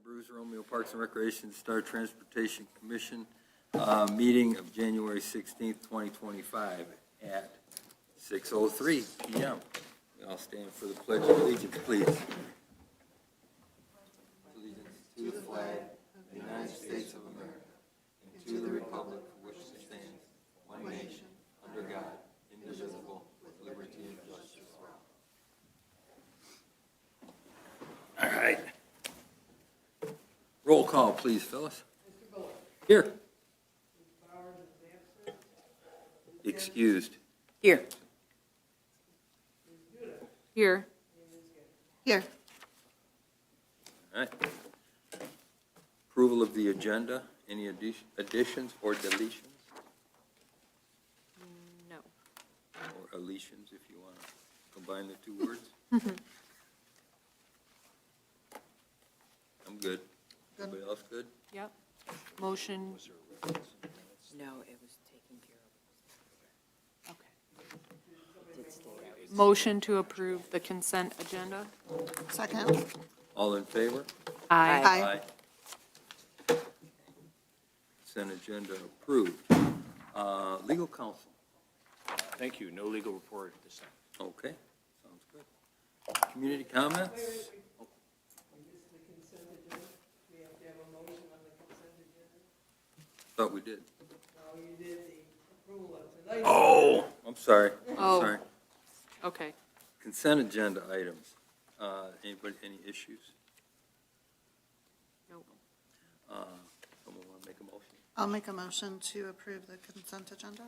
Bruce Romeo Parks and Recreation Star Transportation Commission meeting of January 16th, 2025 at 6:03 p.m. We all stand for the Pledge of Allegiance, please. Allegiance to the flag of the United States of America and to the republic for which it stands, one nation, under God, indivisible, with liberty and justice for all. All right. Roll call, please, Phyllis. Mr. Bullock. Here. Ms. Bowers is absent. Excused. Here. Ms. Duda. Here. And Ms. Gay. Here. All right. Approval of the agenda. Any additions or deletions? No. Or aletions, if you want to combine the two words? I'm good. Everybody else good? Yep. Motion. No, it was taken care of. Okay. Motion to approve the consent agenda. Second. All in favor? Aye. Aye. Consent agenda approved. Legal counsel. Thank you. No legal report at this time. Okay, sounds good. Community comments? This is the consent agenda. We have to have a motion on the consent agenda. Thought we did. No, you did the approval of tonight. Oh, I'm sorry. Oh. Sorry. Okay. Consent agenda items. Anybody, any issues? Nope. Someone want to make a motion? I'll make a motion to approve the consent agenda.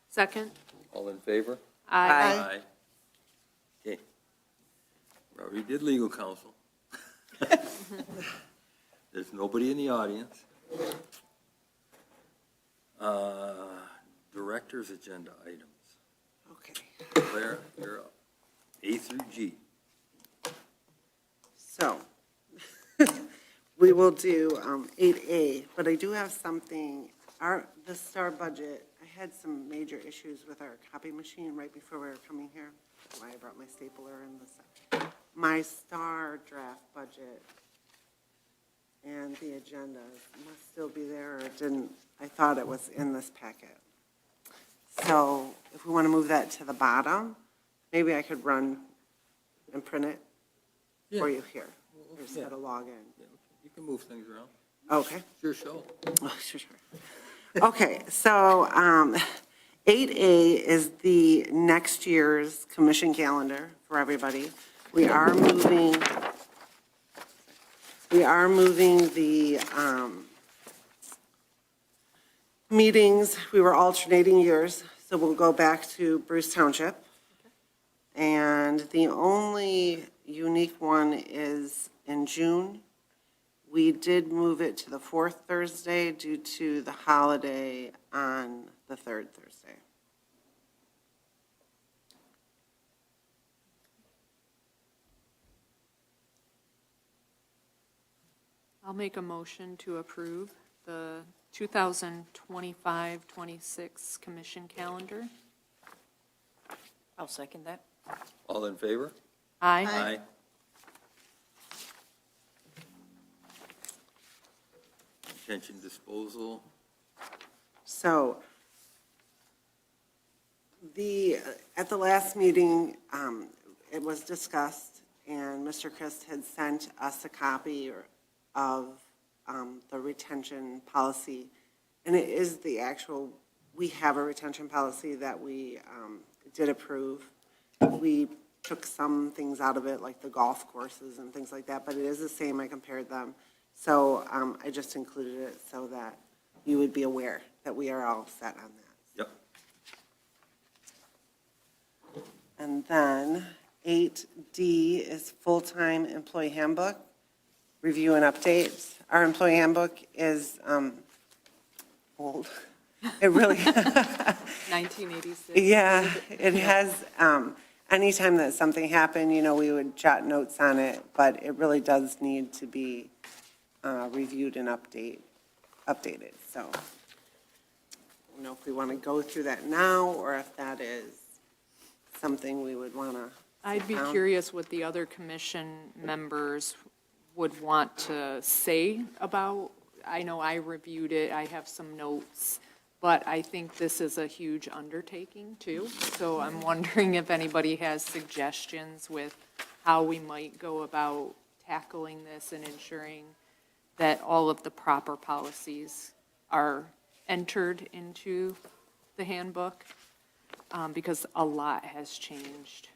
Second. All in favor? Aye. Okay. We already did legal counsel. There's nobody in the audience. Director's agenda items. Okay. Claire, you're up. A through G. So, we will do 8A, but I do have something, the STAR budget, I had some major issues with our copy machine right before we were coming here. That's why I brought my stapler and my STAR draft budget and the agenda must still be there, or it didn't, I thought it was in this packet. So if we want to move that to the bottom, maybe I could run and print it for you here. There's Yeah. how to log in. Yeah, you can move things around. Okay. It's your show. Oh, sure. Okay, so 8A is the next year's commission calendar for everybody. We are moving the meetings. We were alternating years, so we'll go back to Bruce Township. And the only unique one is in June. We did move it to the fourth Thursday due to the holiday on the third Thursday. I'll make a motion to approve the 2025-26 commission calendar. I'll second that. All in favor? Aye. Detention disposal. So at the last meeting, it was discussed, and Mr. Christ had sent us a copy of the retention policy. And it is the actual, we have a retention policy that we did approve. We took some things out of it, like the golf courses and things like that, but it is the same. I compared them. So I just included it so that you would be aware that we are all set on that. Yep. And then 8D is full-time employee handbook, review and update. Our employee handbook is old. It really, 1986. yeah, it has, anytime that something happened, we would jot notes on it, but it really does need to be reviewed and updated. So, I don't know if we want to go through that now, or if that is something we would want to I'd be down. curious what the other commission members would want to say about, I know I reviewed it, I have some notes, but I think this is a huge undertaking too. So I'm wondering if anybody has suggestions with how we might go about tackling this and ensuring that all of the proper policies are entered into the handbook, because a lot has changed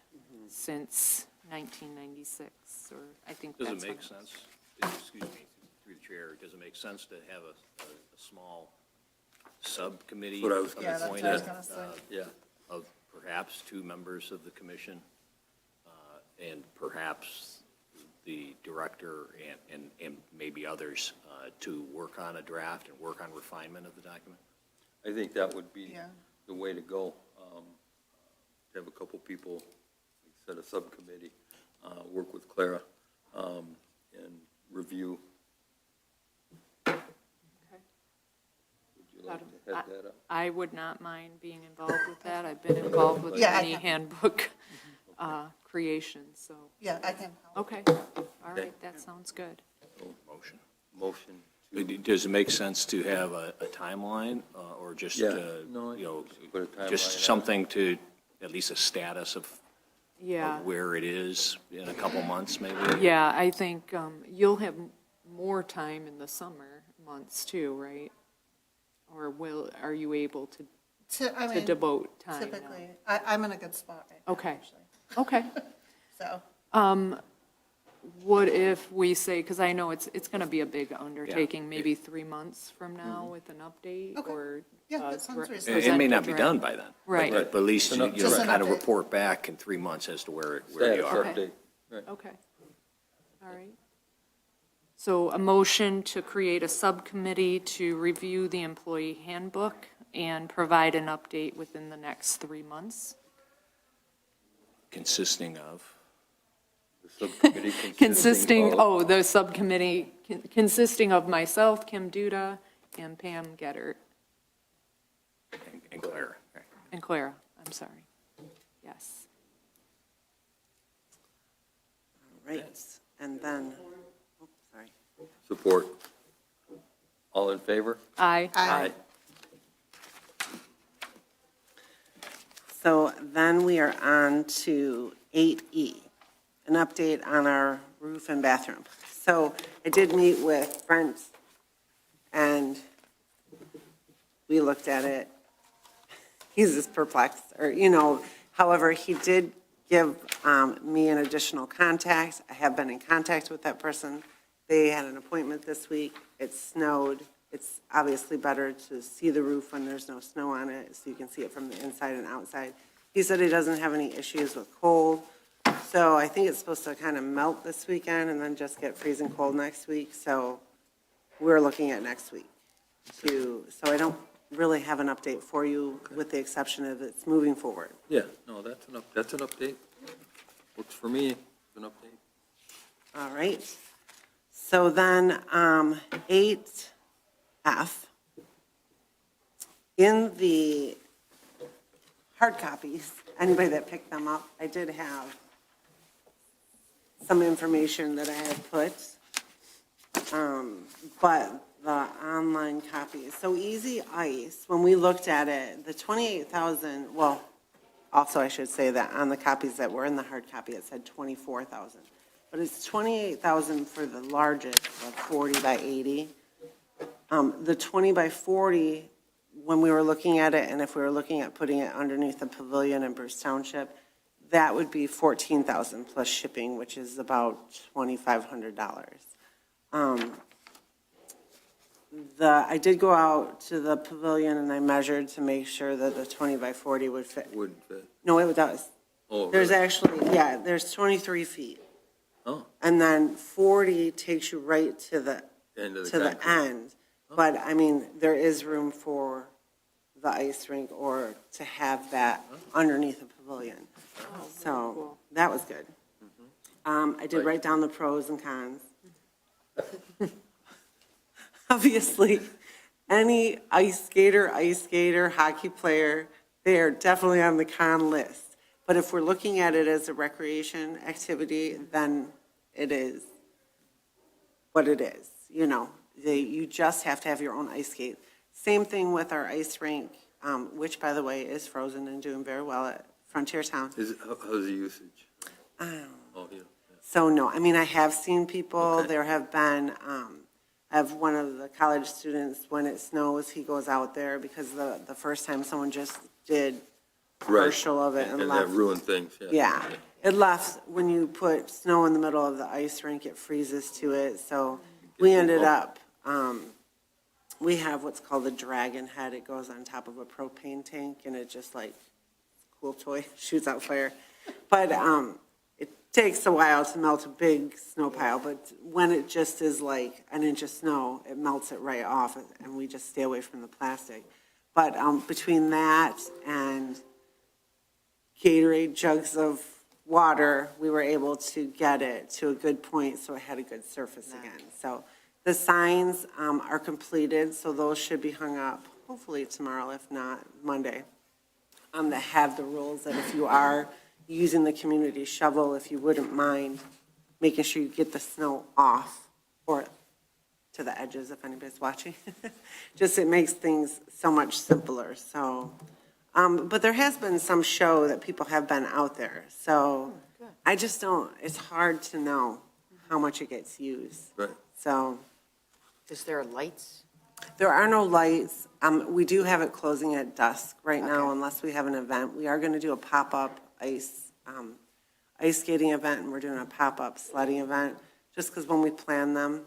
since 1996, or I think Does that's it when make sense, excuse me, through the chair, does it make sense to have a small subcommittee That's what I was Yeah, that's what I was appointed, gonna say. Yeah. of perhaps 2 members of the commission, and perhaps the director and maybe others to work on a draft and work on refinement of the document? I think that would be Yeah. the way to go. To have a couple people, like I said, a subcommittee, work with Clara, and review. Okay. Would you like to head that up? I would not mind being involved with that. I've been involved with Yeah, I many can. handbook creations, so, Yeah, I can help. okay, all right, that sounds good. Motion. Motion to, Does it make sense to have a timeline, or just, yeah, no, you know, put a timeline on just it. something to, at least a status of Yeah, where it is in a couple months, maybe? yeah, I think you'll have more time in the summer months too, right? Or are you able to I mean, devote time now? typically, I'm in a good spot right now, Okay. actually. Okay. So, What if we say, because I know it's going to be a big undertaking, maybe 3 months from now with an update, Okay. or? Yeah, that sounds dra- reasonable. It may present a not be draft. done by then. Right. But at least you Just an kind of update. report back in 3 months as to where you status are. Okay. update. Right. Okay, all right. So a motion to create a subcommittee to review the employee handbook and provide an update within the next 3 months. Consisting of? The subcommittee The subcommittee consisting of myself, Kim Duda, and Pam Gettert, And Claire. Okay. and Clara, I'm sorry. Yes. Right, and then, oh, sorry. Support. All in favor? Aye. Aye. So then we are on to 8E, an update on our roof and bathroom. So I did meet with Brent, and we looked at it. He's just perplexed, however, he did give me an additional contact. I have been in contact with that person. They had an appointment this week. It snowed. It's obviously better to see the roof when there's no snow on it, so you can see it from the inside and outside. He said he doesn't have any issues with cold, so I think it's supposed to kind of melt this weekend and then just get freezing cold next week, so we're looking at next week. So I don't really have an update for you, with the exception of it's moving forward. Yeah, no, that's an update. Works for me, an update. All right. So then, 8F, in the hard copies, anybody that picked them up, I did have some information that I had put, but the online copies, so Easy Ice, when we looked at it, the 28,000, well, also I should say that on the copies that were in the hard copy, it said 24,000. But it's 28,000 for the largest, like 40 by 80. The 20 by 40, when we were looking at it, and if we were looking at putting it underneath the pavilion in Bruce Township, that would be 14,000 plus shipping, which is about $2,500. I did go out to the pavilion and I measured to make sure that the 20 by 40 would fit. Wouldn't fit. No, it does. Oh, There's really? actually, yeah, there's 23 feet. Oh, And then 40 takes you right to the end of the to the concrete. end. But, I mean, there is room for the ice rink or to have that underneath the pavilion. So, cool. that was good. I did write down the pros and cons. Obviously, any ice skater, hockey player, they are definitely on the con list. But if we're looking at it as a recreation activity, then it is what it is, you know. You just have to have your own ice skate. Same thing with our ice rink, which, by the way, is frozen and doing very well at Frontier Town. How's the usage? Oh, yeah. So, no, I mean, I have seen people, Okay. there have been, I have one of the college students, when it snows, he goes out there because the first time someone just did a Right. partial of it and And left. that ruined things, yeah. Yeah, it left, when you put snow in the middle of the ice rink, it freezes to it, so we ended up, we have what's called a dragon head, it goes on top of a propane tank, and it just like, cool toy, shoots out fire. But, it takes a while to melt a big snow pile, but when it just is like an inch of snow, it melts it right off, and we just stay away from the plastic. But, between that and Gatorade jugs of water, we were able to get it to a good point, so it had a good surface again. So the signs are completed, so those should be hung up hopefully tomorrow, if not Monday, that have the rules that if you are using the community shovel, if you wouldn't mind making sure you get the snow off or to the edges if anybody's watching. Just it makes things so much simpler, so. But there has been some show that people have been out there, so I just don't, it's hard to know how much it gets used. Right. So Is there lights? there are no lights. We do have it closing at dusk right now Okay. unless we have an event. We are going to do a pop-up ice skating event, and we're doing a pop-up sledding event, just because when we plan them,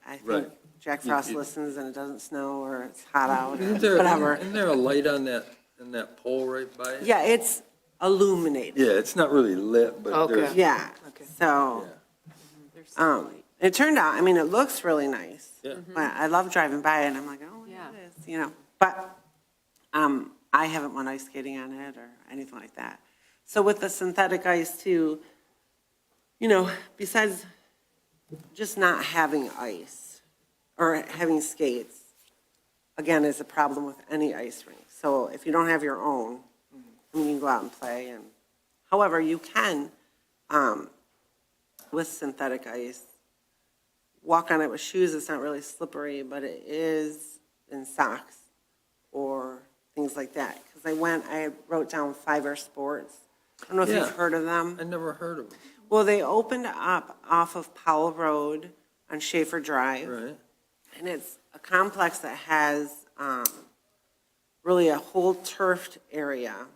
I think Right. Jack Frost listens and it doesn't snow or it's hot out or Isn't whatever. there a light on that pole right by it? Yeah, it's illuminated. Yeah, it's not really lit, but Okay. there's, Yeah, so, it turned out, I mean, it looks really nice. yeah. But I love driving by it, and I'm like, oh, yeah, Yeah. it is, you know. But I haven't went ice skating on it or anything like that. So with the synthetic ice too, you know, besides just not having ice or having skates, again, is a problem with any ice rink. So if you don't have your own, you can go out and play. And however, you can, with synthetic ice, walk on it with shoes. It's not really slippery, but it is in socks or things like that. Because I wrote down Fiverr Sports. I don't know if Yeah. you've heard of them. I never heard of it. Well, they opened up off of Powell Road on Schaefer Drive. Right. And it's a complex that has really a whole turfed area.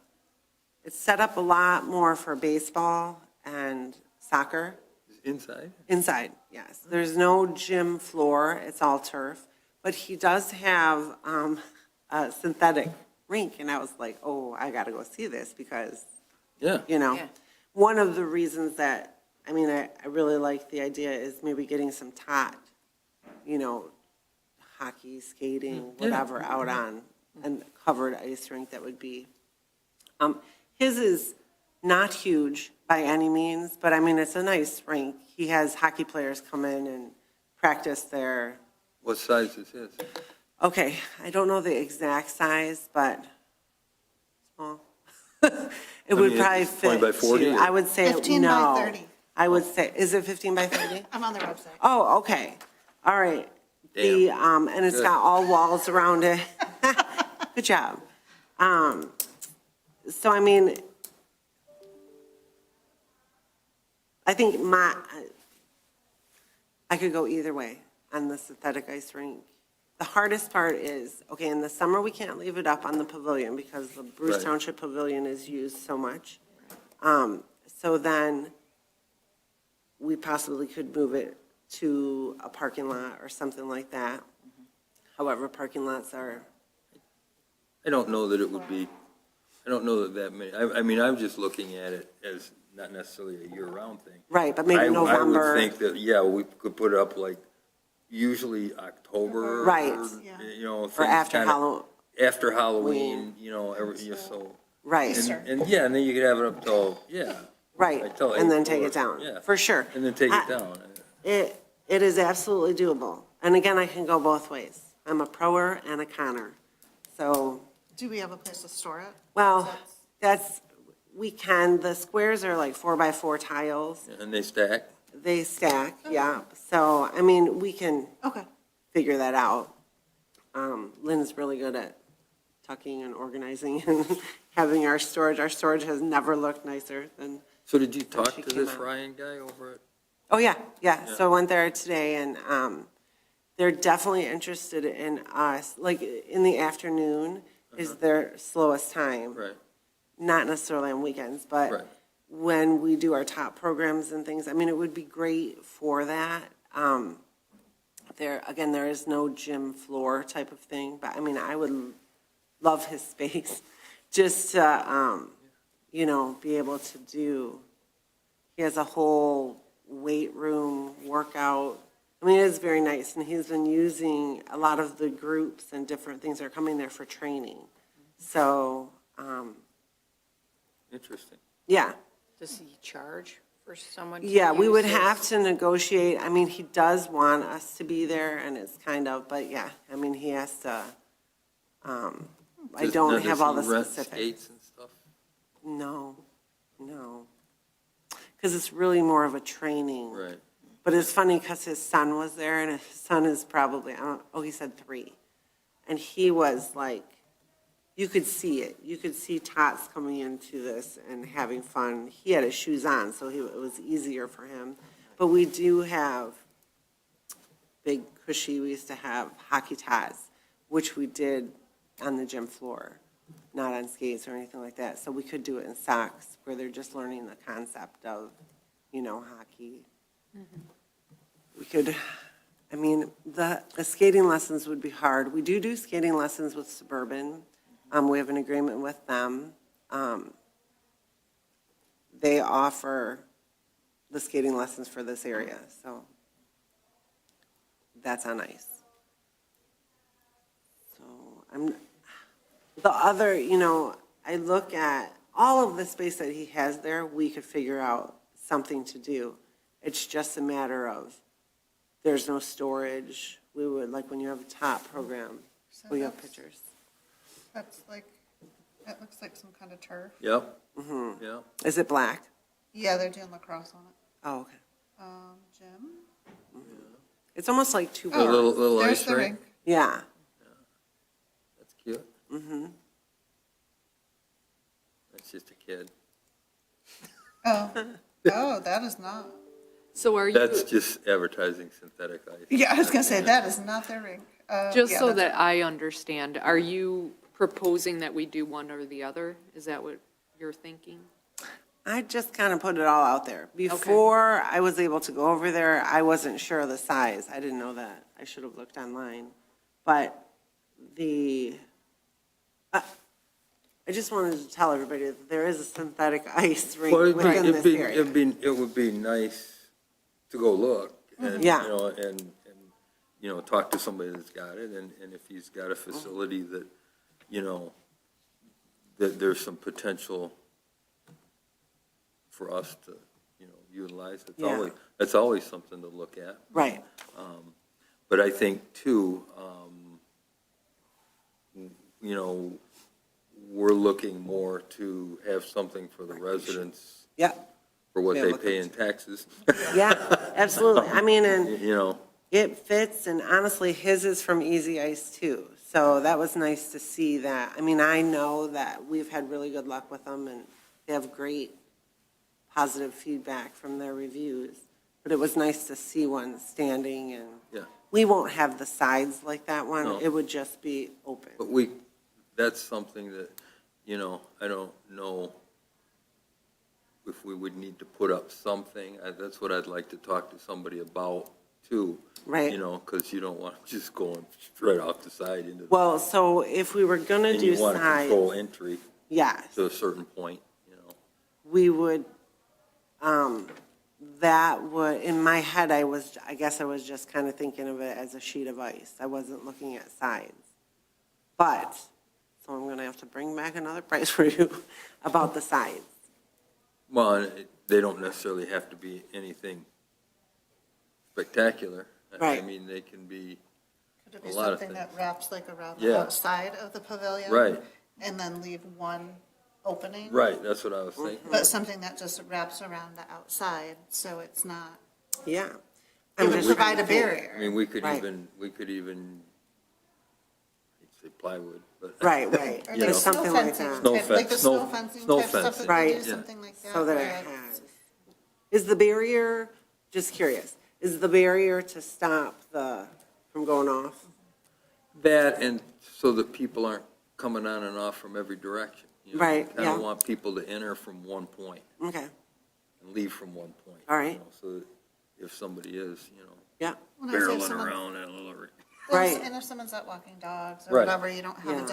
It's set up a lot more for baseball and soccer. Inside? Inside, yes. There's no gym floor, it's all turf. But he does have a synthetic rink, and I was like, oh, I got to go see this because, Yeah. you know, Yeah. one of the reasons that, I mean, I really like the idea is maybe getting some tot, you know, hockey, skating, Yeah. whatever, out on a covered ice rink that would be. His is not huge by any means, but I mean, it's a nice rink. He has hockey players come in and practice there. What size is his? Okay, I don't know the exact size, but small. It would mean, probably it's 20 fit. by 40 to- or- I would say 15 by no. 30. I would say, is it 15 by 30? I'm on their website. Oh, okay. All right. The, and it's Good. got all walls around it. Good job. So I mean, I think I could go either way on the synthetic ice rink. The hardest part is, okay, in the summer, we can't leave it up on the pavilion because the Bruce Right. Township Pavilion is used so much. So then we possibly could move it to a parking lot or something like that. However, parking lots are, I don't know that it would be, I don't know that many, I mean, I'm just looking at it as not necessarily a year-round thing. right, but maybe I November. would think that, yeah, we could put it up like usually October. Right. Yeah. You know. Or things after kinda- Halloween, After Halloween, you know, so. right, And yeah, and then you could have it up till, yeah. right, Until and then April take or- it down, yeah. for sure. And then take I- it down. It is absolutely doable. And again, I can go both ways. I'm a proer and a conner. So, Do we have a place to store it? well, that's, we can, the squares are like 4x4 tiles. And they stack? They stack, yeah. So, I mean, we can Okay. figure that out. Lynn's really good at tucking and organizing and having our storage. Our storage has never looked nicer than, So did you talk she to came this out. Ryan guy over at? oh, yeah, yeah. So I went there today and they're definitely interested in us. Like, in the afternoon is their slowest time. Right, Not necessarily on weekends, but right. when we do our top programs and things, I mean, it would be great for that. There is no gym floor type of thing, but I mean, I would love his space just to, be able to do. He has a whole weight room workout. I mean, it is very nice, and he's been using a lot of the groups and different things that are coming there for training. So, Interesting. yeah. Does he charge for someone to Yeah, we use would his- have to negotiate. I mean, he does want us to be there, and it's kind of, but yeah, I mean, he has to, I Now, don't does have all he the rent specifics. skates and stuff? No. Because it's really more of a training. Right. But it's funny because his son was there, and his son is probably, he said 3. And he was like, you could see it. You could see Tots coming into this and having fun. He had his shoes on, so it was easier for him. But we do have big cushy, we used to have hockey tots, which we did on the gym floor, not on skates or anything like that. So we could do it in socks where they're just learning the concept of, hockey. We could, I mean, the skating lessons would be hard. We do skating lessons with Suburban. We have an agreement with them. They offer the skating lessons for this area, so that's on ice. So the other, I look at all of the space that he has there, we could figure out something to do. It's just a matter of, there's no storage. We would, like when you have a top program, So we have that's- pictures. That's like, that looks like some kind of turf. Yep, Mm-hmm. yeah. Is it black? Yeah, they're doing lacrosse on it. Oh, okay. Jim? It's almost like two A boards. little There's ice the rink. Yeah. That's cute. Mm-hmm. That's just a kid. Oh, that is not. So are That's you, just advertising synthetic ice. Yeah, I was gonna say, that is not their rink. just Yeah, so that's that I understand, are you proposing that we do one or the other? Is that what you're thinking? I just kind of put it all out there. Before I was able to go over there, I wasn't sure of the size. I didn't know that. I should have looked online. But I just wanted to tell everybody that there is a synthetic ice rink Well, within this area. it would be nice to go look and, Yeah. and talk to somebody that's got it, and if he's got a facility that, that there's some potential for us to, utilize, Yeah. that's always something to look at. Right. But I think too, we're looking more to have something for the residents Yeah. for what Yeah, they look pay at- in taxes, Yeah, absolutely. I mean, and you know. it fits, and honestly, his is from Easy Ice too. So that was nice to see that. I mean, I know that we've had really good luck with them, and they have great positive feedback from their reviews. But it was nice to see one standing, and Yeah. we won't have the sides like that one. No. It would just be open. But that's something that, I don't know if we would need to put up something. That's what I'd like to talk to somebody about too. Right. Because you don't want to just going straight off the side into the, Well, so if we were gonna and do you want to control sides, entry yes. to a certain point, We would, that would, in my head, I guess I was just kind of thinking of it as a sheet of ice. I wasn't looking at sides. But, so I'm going to have to bring back another price for you about the sides. Well, they don't necessarily have to be anything spectacular. I Right. mean, they can be, Could it be a lot of something that things. wraps like around Yeah. the outside of the pavilion? Right. And then leave one opening. Right, that's what I was thinking. But something that just wraps around the outside, so it's not, Yeah. it I'm would just provide a thinking- I barrier. mean, we could Right. even, I'd say plywood, but. Right, right. Or You like know. Just snow something like fencing, that. Snow type- like the fence- snow snow- fencing snow type stuff, fencing. if they do Right. something like that. So that where it it's- has. Is the barrier, just curious, is the barrier to stop from going off? That, and so that people aren't coming on and off from every direction. You know, Right, Kind yeah. of want people to enter from one point Okay, and leave from one point. All right. you know, So that if somebody is, yeah, When I say if barreling someone- around that little. Right. And if someone's out walking dogs or Right. whatever, you don't have Yeah. a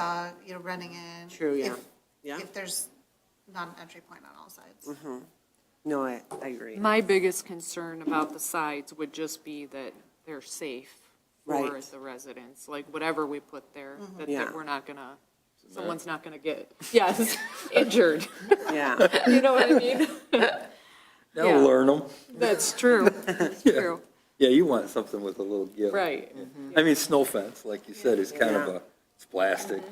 dog, running in. True, yeah. If- Yeah. If there's not an entry point on all sides. no, I agree. My biggest concern about the sides would just be that they're safe for Right. the residents, like whatever we put there, that Yeah. we're not gonna, someone's not gonna get, yes, injured. Yeah, You know what I mean? They'll Yeah. learn them. That's true, that's true, Yeah, you want something with a little give. right. I mean, snow fence, like you said, is kind of Yeah. it's plastic,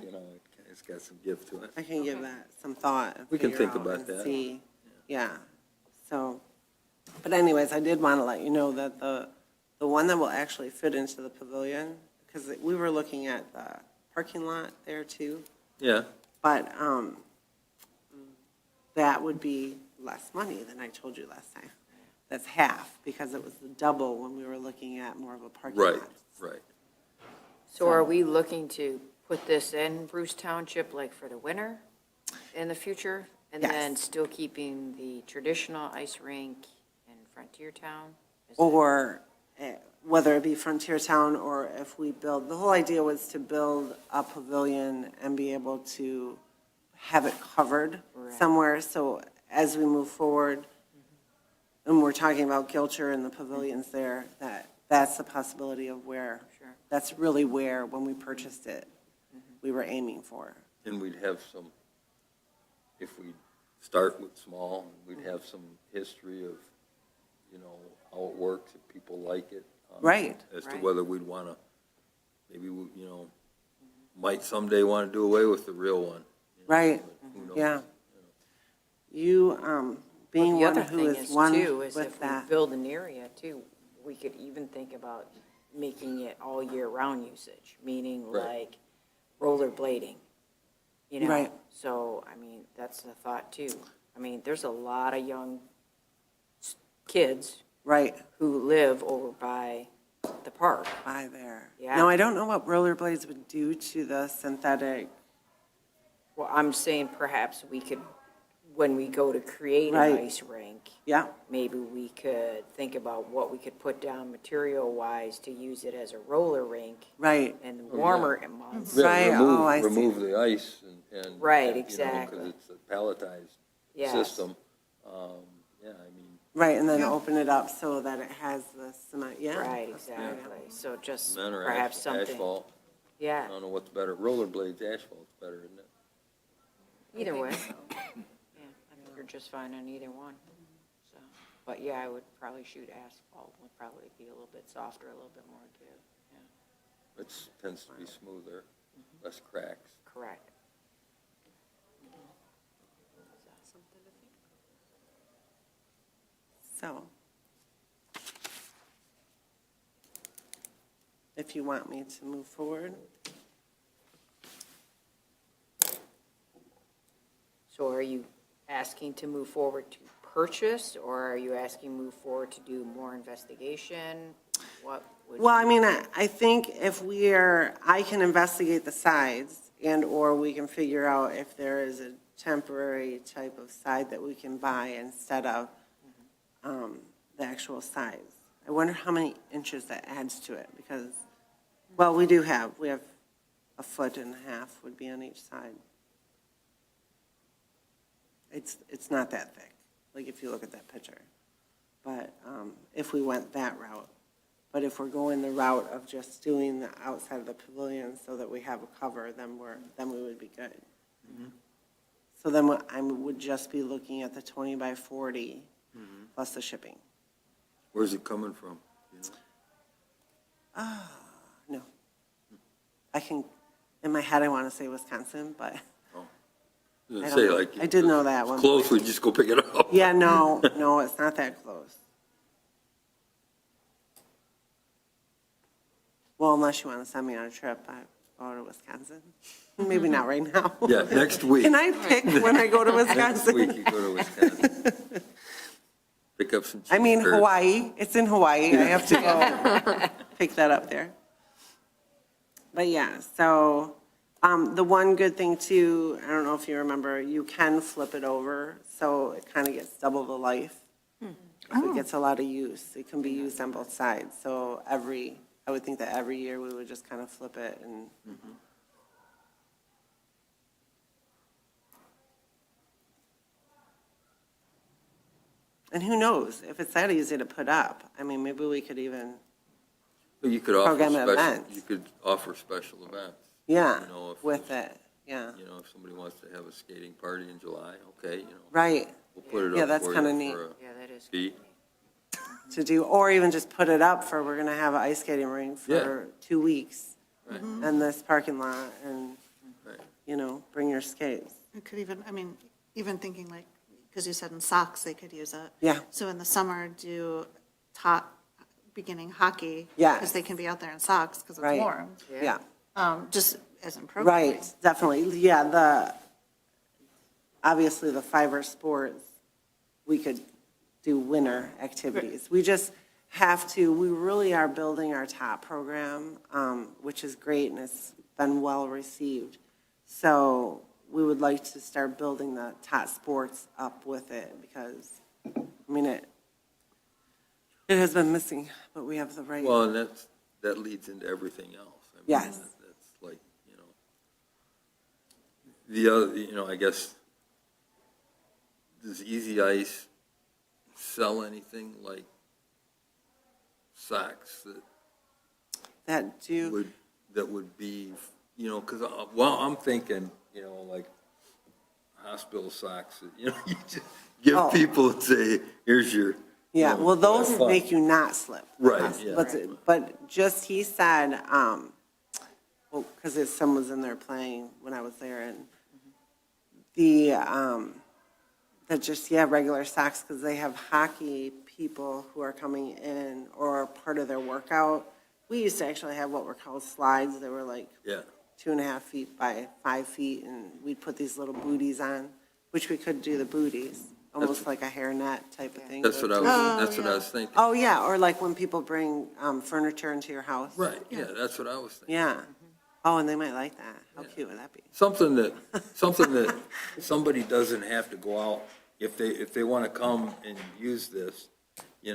it's got some give to it. I can give that some thought. And We can figure think out about and that. See, yeah, so, but anyways, I did want to let you know that the one that will actually fit into the pavilion, because we were looking at the parking lot there too, Yeah, but that would be less money than I told you last time. That's half, because it was the double when we were looking at more of a parking lot. right, right. So are we looking to put this in Bruce Township like for the winter in the future? And then Yes. still keeping the traditional ice rink in Frontier Town? Is that- Or whether it be Frontier Town, or if we build, the whole idea was to build a pavilion and be able to have it covered Right. somewhere. So as we move forward, and we're talking about Gilcher and the pavilions there, that's the possibility of where, Sure. that's really where, when we purchased it, we were aiming for. And we'd have some, if we start with small, we'd have some history of, how it works, if people like it. Right. As to Right. whether we'd want to, maybe, might someday want to do away with the real one. Right, but who knows? yeah. You, being The one other who thing is one too, is with if we that. build an area too, we could even think about making it all year round usage, meaning Right. like rollerblading, you know? Right. So, I mean, that's the thought too. I mean, there's a lot of young kids Right, who live over by the park. by there. Yeah. Now, I don't know what rollerblades would do to the synthetic, Well, I'm saying perhaps we could, when we go to create an Right. ice rink, yeah, maybe we could think about what we could put down material-wise to use it as a roller rink right, in the warmer months. Yeah, Right, remove- oh, I see. Remove the ice and. Right, Because exactly. it's a palletized Yes. system. Yeah, I mean, right, and then open it up so that it has the cement, yeah. Right, that's exactly. So just cement or perhaps something, asphalt. I yeah, don't know what's better. Rollerblades, asphalt's better, isn't it? either way. Yeah, I think you're just fine on either one. So, but yeah, I would probably shoot asphalt, would probably be a little bit softer, a little bit more give, yeah, It tends to be smoother, less cracks. correct. So. If you want me to move forward, So are you asking to move forward to purchase, or are you asking move forward to do more investigation? What would? well, I mean, I think if I can investigate the sides, and/or we can figure out if there is a temporary type of side that we can buy instead of the actual size. I wonder how many inches that adds to it, because, well, we have 1.5 foot would be on each side. It's not that thick, like if you look at that picture. But if we went that route, but if we're going the route of just doing the outside of the pavilion so that we have a cover, then we would be good. So then I would just be looking at the 20 by 40 plus the shipping. Where's it coming from? No. I can, in my head, I want to say Wisconsin, but Oh. I Say don't know. like. I did know that it's one. close, we just go pick it up. Yeah, no, no, it's not that close. Well, unless you want to send me on a trip, I go to Wisconsin. Maybe not right now. Yeah, next week. Can I pick when I go to Next week Wisconsin? you go to Wisconsin. Pick up some cheese I mean, curds. Hawaii, it's in Hawaii, I have to go pick that up there. But yeah, so, the one good thing too, I don't know if you remember, you can flip it over, so it kind of gets double the life. If it gets a lot of use, it can be used on both sides, so I would think that every year we would just kind of flip it and. And who knows, if it's that easy to put up, I mean, maybe we could even, But you could offer Program special, events. you could offer special events. yeah, You know, if- with it, yeah, You know, if somebody wants to have a skating party in July, okay, right, we'll put it Yeah, up that's for kinda you neat. for a Yeah, that is. fee. to do, or even just put it up for, we're gonna have an ice skating rink Yeah. for 2 weeks. Right. In this parking lot, and, Right. bring your skates. It could even, I mean, even thinking like, because you said in socks, they could use it. Yeah. So in the summer, do beginning hockey. Yes. Because they can be out there in socks because it's Right. warm. Yeah, Just as in programming. right, definitely, yeah, obviously the fiber sports, we could do winter activities. We just have to, we really are building our top program, which is great, and it's been well-received. So we would like to start building the top sports up with it, because, I mean, it has been missing, but we have the right. Well, and that leads into everything else. I mean, Yes. That's like, the other, I guess, does Easy Ice sell anything like socks that would be, because, I'm thinking, like hospital socks, that, you just give Oh. people and say, here's your. Yeah, well, those have fun. make you not slip. Right, yeah. But just, he said, because his son was in there playing when I was there, and regular socks, because they have hockey people who are coming in, or part of their workout. We used to actually have what were called slides, they were like Yeah. 2.5 feet by 5 feet, and we'd put these little booties on, which we could do the booties, almost like a hairnet type of thing. That's what I was thinking. Oh, yeah, or like when people bring furniture into your house. Right, yeah, that's what I was thinking. Yeah. Oh, and they might like that. How cute would that be? Something that somebody doesn't have to go out, if they want to come and use this, I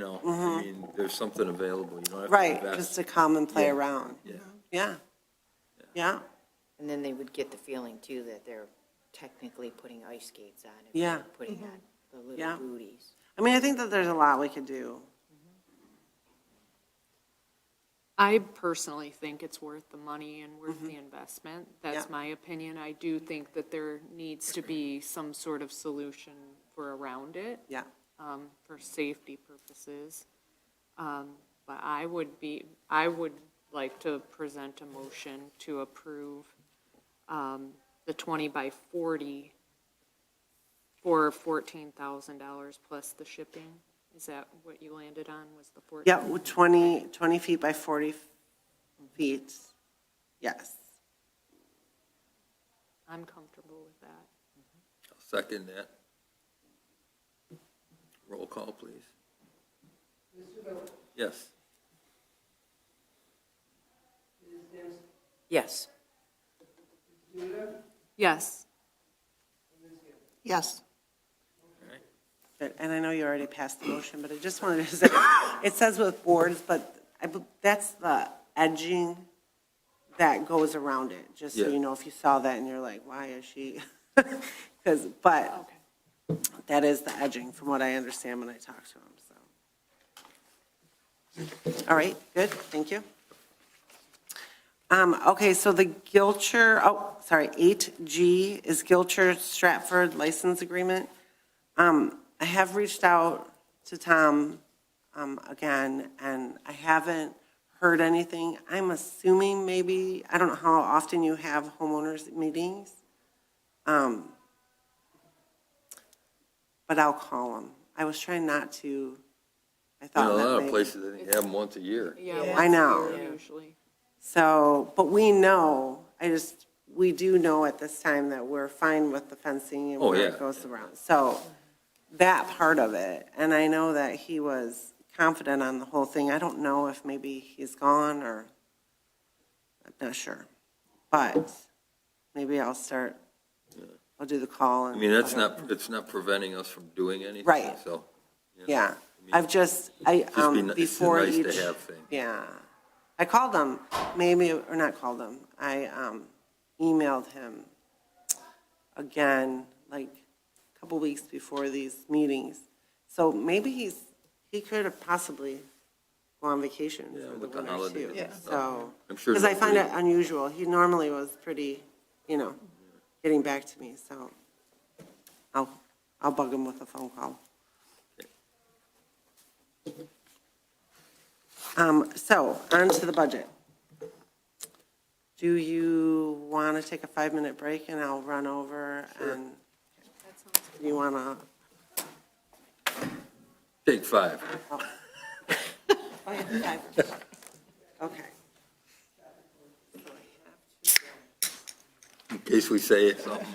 mean, there's something available, you don't have to Right, invest. just to come and play Yeah. around. Yeah. Yeah. Yeah, And then they would get the feeling too that they're technically putting ice skates on. Yeah. Instead of putting on the Yeah. little booties. I mean, I think that there's a lot we could do. I personally think it's worth the money and worth the investment. That's Yeah. my opinion. I do think that there needs to be some sort of solution for around it. Yeah. For safety purposes. But I would like to present a motion to approve the 20 by 40 for $14,000 plus the shipping. Is that what you landed on, was the 14? Yeah, with 20 feet by 40 feet. Yes. I'm comfortable with that. I'll second that. Roll call, please. Mr. Miller? Yes. Ms. Dempsey? Yes. Judah? Yes. Ms. Gill? Yes. All right. Good. And I know you already passed the motion, but I just wanted to say, it says with boards, but that's the edging that goes around it, just so Yeah. you know, if you saw that and you're like, why is she? But Okay. that is the edging, from what I understand when I talk to him, so. All right, good, thank you. Okay, so the 8G is Gilcher Stratford License Agreement. I have reached out to Tom again, and I haven't heard anything. I'm assuming maybe, I don't know how often you have homeowners meetings. but I'll call him. I was trying not to, I You thought know, a that lot of maybe. places, I think, have them once a year. Yeah. I know. once a year Usually. So, but we know, we do know at this time that we're fine with the fencing and Oh, where yeah. it goes around. So that part of it, and I know that he was confident on the whole thing. I don't know if maybe he's gone or, I'm not sure. But maybe I'll do the call I and. mean, it's not preventing us from doing anything. Right. So. you know, Yeah, I mean, I've just, It's just before nice each. to have thing. Yeah. I called him, or not called him, I emailed him again, like a couple weeks before these meetings. So maybe he could have possibly gone on vacation Yeah, for the with the winter holidays too. and stuff. So, I'm sure because I find it nobody- unusual. He normally was pretty, getting back to me, so I'll bug him with a phone call. So, on to the budget. Do you want to take a 5-minute break and I'll run over and you want to? Take 5. Oh, yeah, 5. Okay. In case we say something.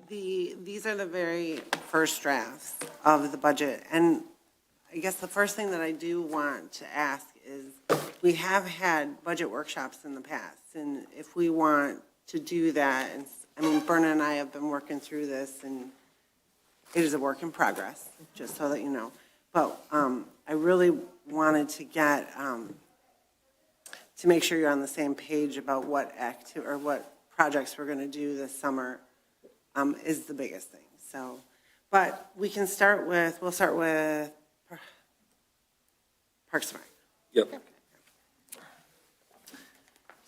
These are the very first drafts of the budget, and I guess the first thing that I do want to ask is, we have had budget workshops in the past, and if we want to do that, and, I mean, Berna and I have been working through this, and it is a work in progress, just so that you know. But I really wanted to get, to make sure you're on the same page about what what projects we're going to do this summer is the biggest thing. So, but we'll start with Parks and Rec. Yep.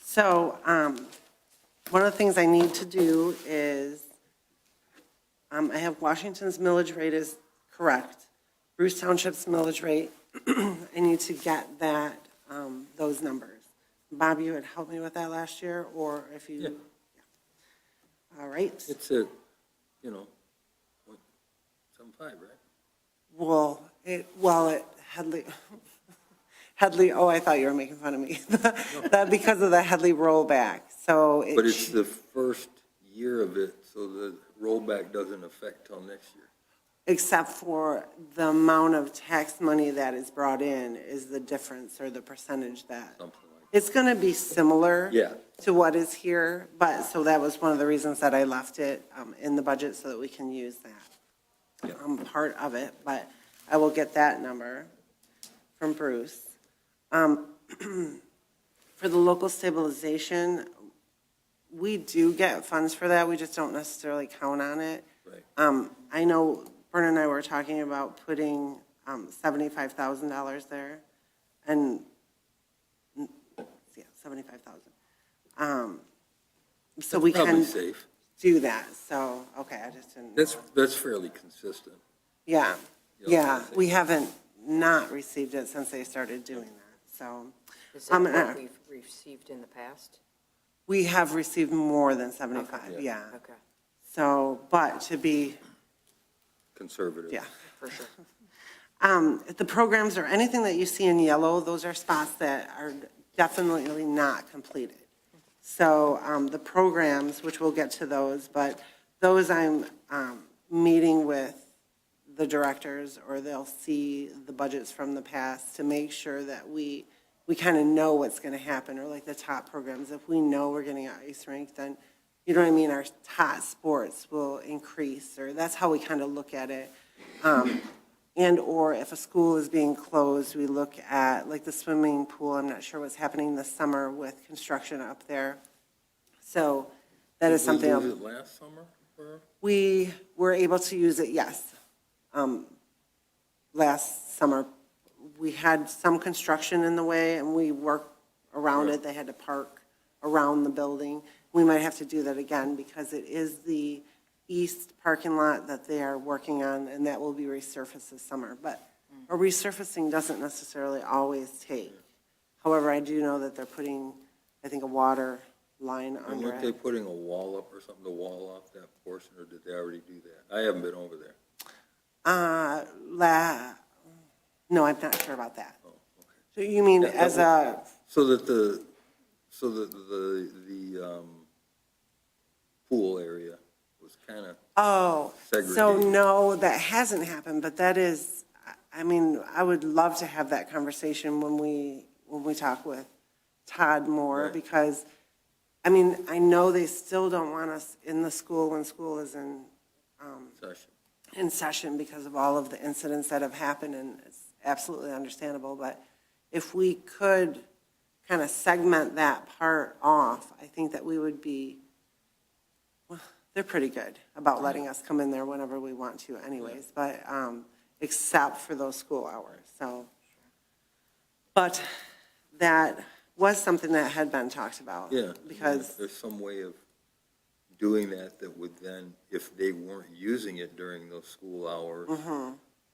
So, one of the things I need to do is, I have Washington's millage rate is correct. Bruce Township's millage rate, I need to get that, those numbers. Bob, you had helped me with that last year, or if you? Yeah. All right. It's a, 0.75, right? Well, Headley, oh, I thought you were making fun of me. That because of the Headley rollback, so. But it's the first year of it, so the rollback doesn't affect till next year. Except for the amount of tax money that is brought in is the difference, or the percentage that. Something like It's going to be similar. Yeah. To what is here, but, so that was one of the reasons that I left it in the budget, so that we can use that. Yeah. Part of it, but I will get that number from Bruce. For the local stabilization, we do get funds for that, we just don't necessarily count on it. Right. I know Bern and I were talking about putting $75,000 there, and, yeah, 75,000. So That's we probably can safe. do that, so, okay, I just didn't. That's fairly consistent. Yeah, Yeah, yeah, I we think. haven't not received it since they started doing that, so. Is that what uh, we've received in the past? We have received more than 75, Okay. yeah. Okay, So, but to be, Conservative. yeah. for sure. The programs or anything that you see in yellow, those are spots that are definitely not completed. So the programs, which we'll get to those, but those I'm meeting with the directors, or they'll see the budgets from the past to make sure that we kind of know what's going to happen, or like the top programs. If we know we're getting an ice rink, then, you know what I mean, our top sports will increase, or that's how we kind of look at it. And/or if a school is being closed, we look at, like, the swimming pool. I'm not sure what's happening this summer with construction up there. So that is something. Did we use it last summer? Or? We were able to use it, yes. Last summer, we had some construction in the way, and we worked around it. They had to park around the building. We might have to do that again, because it is the east parking lot that they are working on, and that will be resurfaced this summer. But a resurfacing doesn't necessarily always take. However, I do know that they're putting, I think, a water line And under weren't they it. putting a wall up or something to wall off that portion, or did they already do that? I haven't been over there. No, I'm not sure about that. Oh, okay. So you mean Yeah, that as a, So that the pool area was kind of oh, so segregated. no, that hasn't happened, but that is, I mean, I would love to have that conversation when we talk with Todd more, Right. because, I mean, I know they still don't want us in the school when school is in session. because of all of the incidents that have happened, and it's absolutely understandable, but if we could kind of segment that part off, I think that we would be, well, they're pretty good about letting us come in there whenever we want to anyways, but, except for those school hours, so. But that was something that had been talked about. Yeah. Because, There's some way of doing that would then, if they weren't using it during those school hours,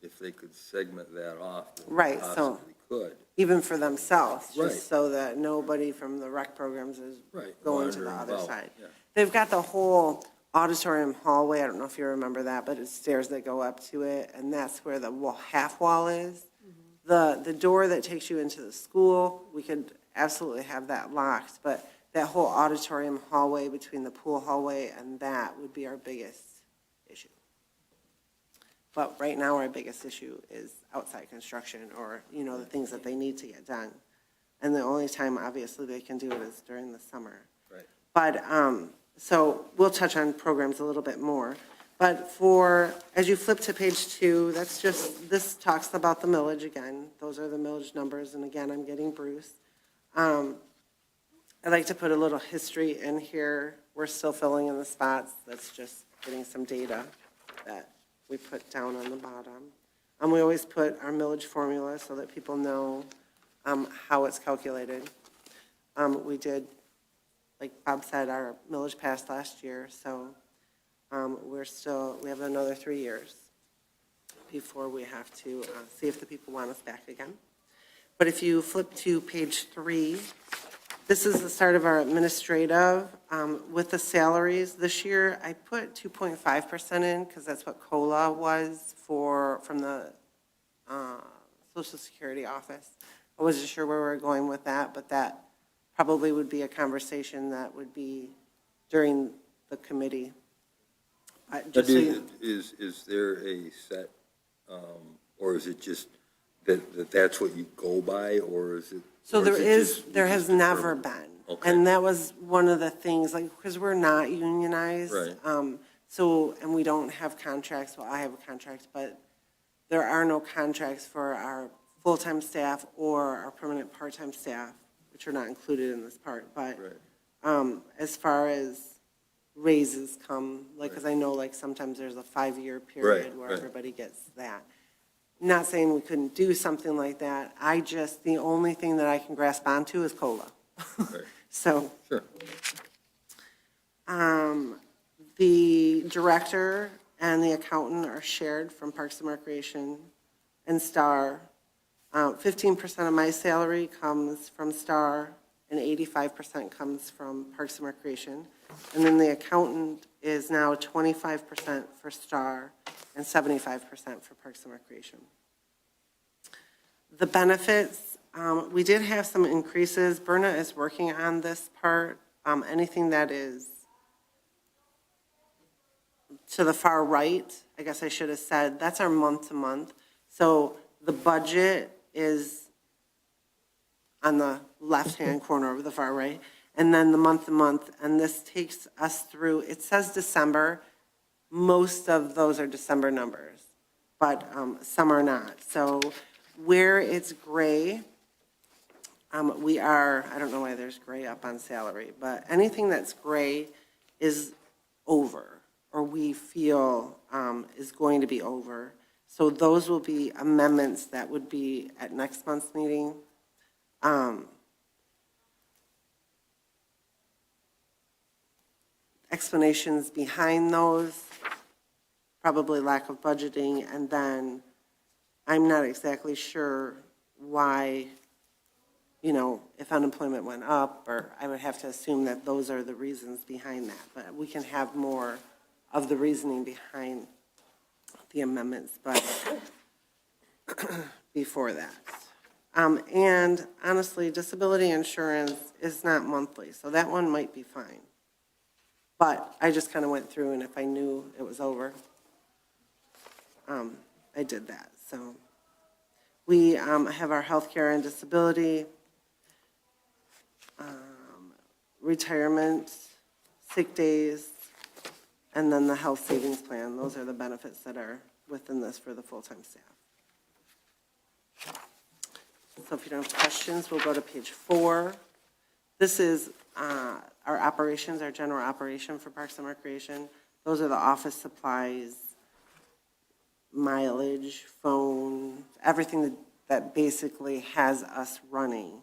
if they could segment that off, they Right, so- possibly could. even for themselves, Right. just so that nobody from the rec programs is Right, going to the wandering other about, side. yeah. They've got the whole auditorium hallway, I don't know if you remember that, but it's stairs that go up to it, and that's where the half wall is. The door that takes you into the school, we could absolutely have that locked, but that whole auditorium hallway between the pool hallway and that would be our biggest issue. But right now, our biggest issue is outside construction or, the things that they need to get done. And the only time, obviously, they can do it is during the summer. Right. But, so we'll touch on programs a little bit more. But as you flip to page 2, this talks about the millage again. Those are the millage numbers, and again, I'm getting Bruce. I'd like to put a little history in here. We're still filling in the spots. That's just getting some data that we put down on the bottom. We always put our millage formula so that people know how it's calculated. We did, like Bob said, our millage passed last year, so we have another 3 years before we have to see if the people want us back again. But if you flip to page 3, this is the start of our administrative. With the salaries this year, I put 2.5% in because that's what COLA was from the Social Security office. I wasn't sure where we were going with that, but that probably would be a conversation that would be during the committee. Just so you- Is there a set, or is it just that's what you go by, or is it? So or is it there just has determined? never been. Okay. And that was one of the things, because we're not unionized. Right. And we don't have contracts, well, I have a contract, but there are no contracts for our full-time staff or our permanent part-time staff, which are not included in this part. But Right. as far as raises come, because I know sometimes there's a 5-year period Right, where right. everybody gets that. Not saying we couldn't do something like that. The only thing that I can grasp onto is COLA. Right. So Sure. the director and the accountant are shared from Parks and Recreation and STAR. 15% of my salary comes from STAR and 85% comes from Parks and Recreation. And then the accountant is now 25% for STAR and 75% for Parks and Recreation. The benefits, we did have some increases. Berna is working on this part. Anything that is to the far right, I guess I should have said, that's our month-to-month. So the budget is on the left-hand corner of the far right, and then the month-to-month, and this takes us through, it says December. Most of those are December numbers, but some are not. So where it's gray, I don't know why there's gray up on salary, but anything that's gray is over, or we feel is going to be over. So those will be amendments that would be at next month's meeting. Explanations behind those, probably lack of budgeting, and then I'm not exactly sure why, if unemployment went up, or I would have to assume that those are the reasons behind that. But we can have more of the reasoning behind the amendments, but before that. And honestly, disability insurance is not monthly, so that one might be fine. But I just kind of went through, and if I knew it was over, I did that. So we have our health care and disability, retirement, sick days, and then the health savings plan. Those are the benefits that are within this for the full-time staff. So if you don't have questions, we'll go to page 4. This is our operations, our general operation for Parks and Recreation. Those are the office supplies, mileage, phone, everything that basically has us running.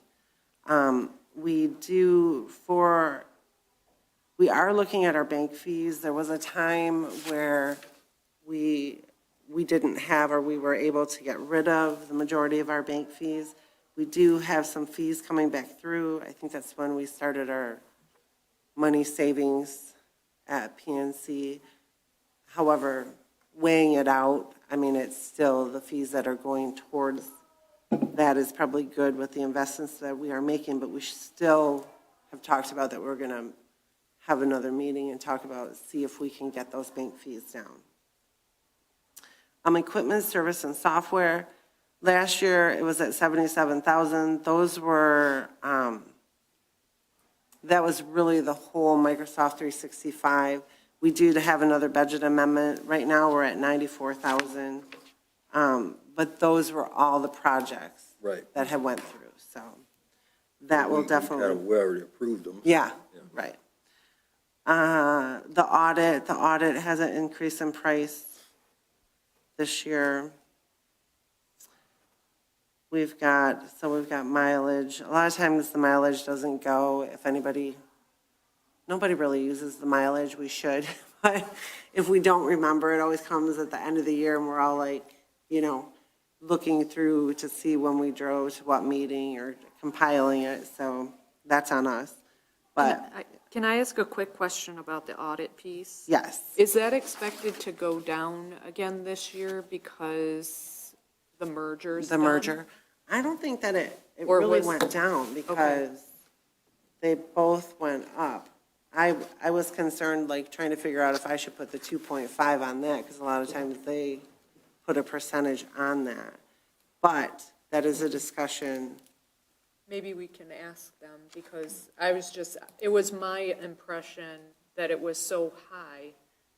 We are looking at our bank fees. There was a time where we didn't have, or we were able to get rid of the majority of our bank fees. We do have some fees coming back through. I think that's when we started our money savings at PNC. However, weighing it out, it's still the fees that are going towards that is probably good with the investments that we are making, but we still have talked about that we're going to have another meeting and talk about, see if we can get those bank fees down. Equipment, service, and software. Last year, it was at 77,000. Those were, that was really the whole Microsoft 365. We do have another budget amendment. Right now, we're at 94,000. But those were all the projects Right. that have went through, so that will definitely. We already approved them. Yeah, right. The audit has an increase in price this year. We've got mileage. A lot of times the mileage doesn't go if nobody really uses the mileage, we should. But if we don't remember, it always comes at the end of the year and we're all like, looking through to see when we drove to what meeting or compiling it, so that's on us. But, Can I ask a quick question about the audit piece? yes, Is that expected to go down again this year because the merger's the done? merger. I don't think that it Or really was- went down because they both went up. I was concerned, like, trying to figure out if I should put the 2.5 on that, because a lot of times they put a percentage on that. But that is a discussion. Maybe we can ask them, because it was my impression that it was so high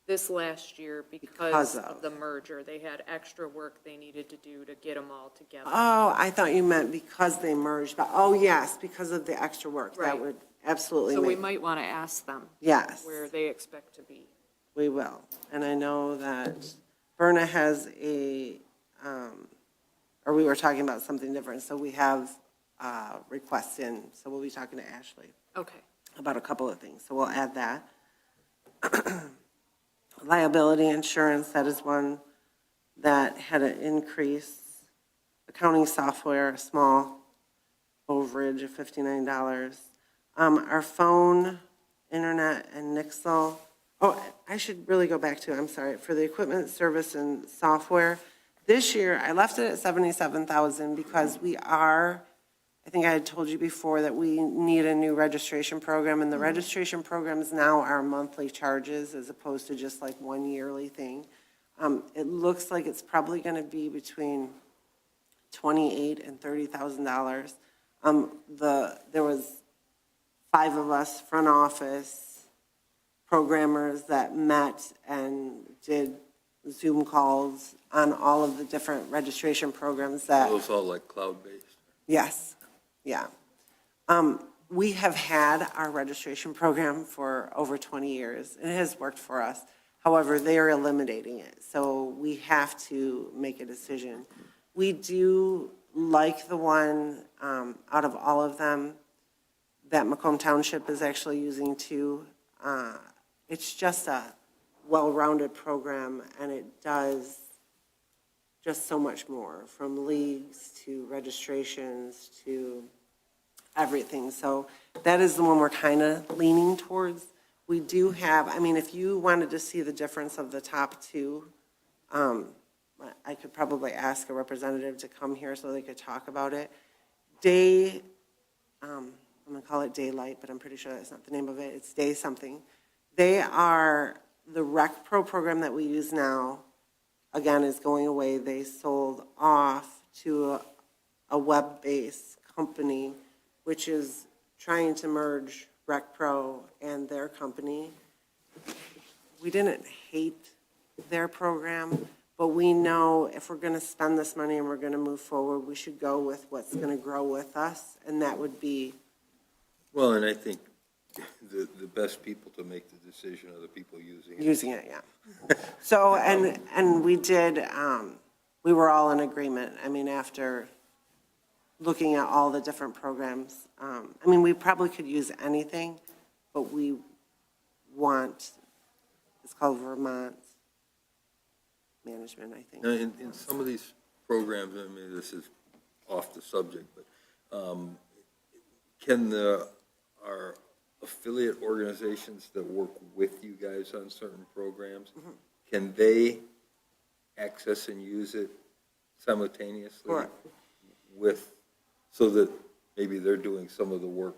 this last year because of the merger. They had extra work they needed to do to get them all together. Oh, I thought you meant because they merged, but, oh, yes, because of the extra work. That Right. would absolutely So we make, might want to ask them yes, where they expect to be. we will. And I know that Berna has or we were talking about something different, so we have requests in, so we'll be talking to Ashley Okay. about a couple of things, so we'll add that. Liability insurance, that is one that had an increase. Accounting software, a small overage of $59. Our phone, internet, and Nixle. Oh, I should really go back to, I'm sorry, for the equipment, service, and software. This year, I left it at 77,000 because I think I had told you before that we need a new registration program, and the registration programs now are monthly charges as opposed to just like one yearly thing. It looks like it's probably going to be between $28,000 and $30,000. There was 5 of us, front office programmers, that met and did Zoom calls on all of the different registration programs that. Those all like cloud-based. Yes, yeah. We have had our registration program for over 20 years, and it has worked for us. However, they are eliminating it, so we have to make a decision. We do like the one out of all of them that Macomb Township is actually using too. It's just a well-rounded program, and it does just so much more, from leagues to registrations to everything. So that is the one we're kind of leaning towards. We do have, if you wanted to see the difference of the top two, I could probably ask a representative to come here so they could talk about it. I'm going to call it Daylight, but I'm pretty sure that's not the name of it. It's Day something. They are, the Rec Pro program that we use now, again, is going away. They sold off to a web-based company, which is trying to merge Rec Pro and their company. We didn't hate their program, but we know if we're going to spend this money and we're going to move forward, we should go with what's going to grow with us, and that would be. Well, and I think the best people to make the decision are the people using it. Using it, yeah. So, and we did, we were all in agreement. After looking at all the different programs, we probably could use anything, but we want, it's called Vermont Management, I think. Now, in some of these programs, this is off the subject, but can our affiliate organizations that work with you guys on certain programs, can they access and use it simultaneously? Correct. So that maybe they're doing some of the work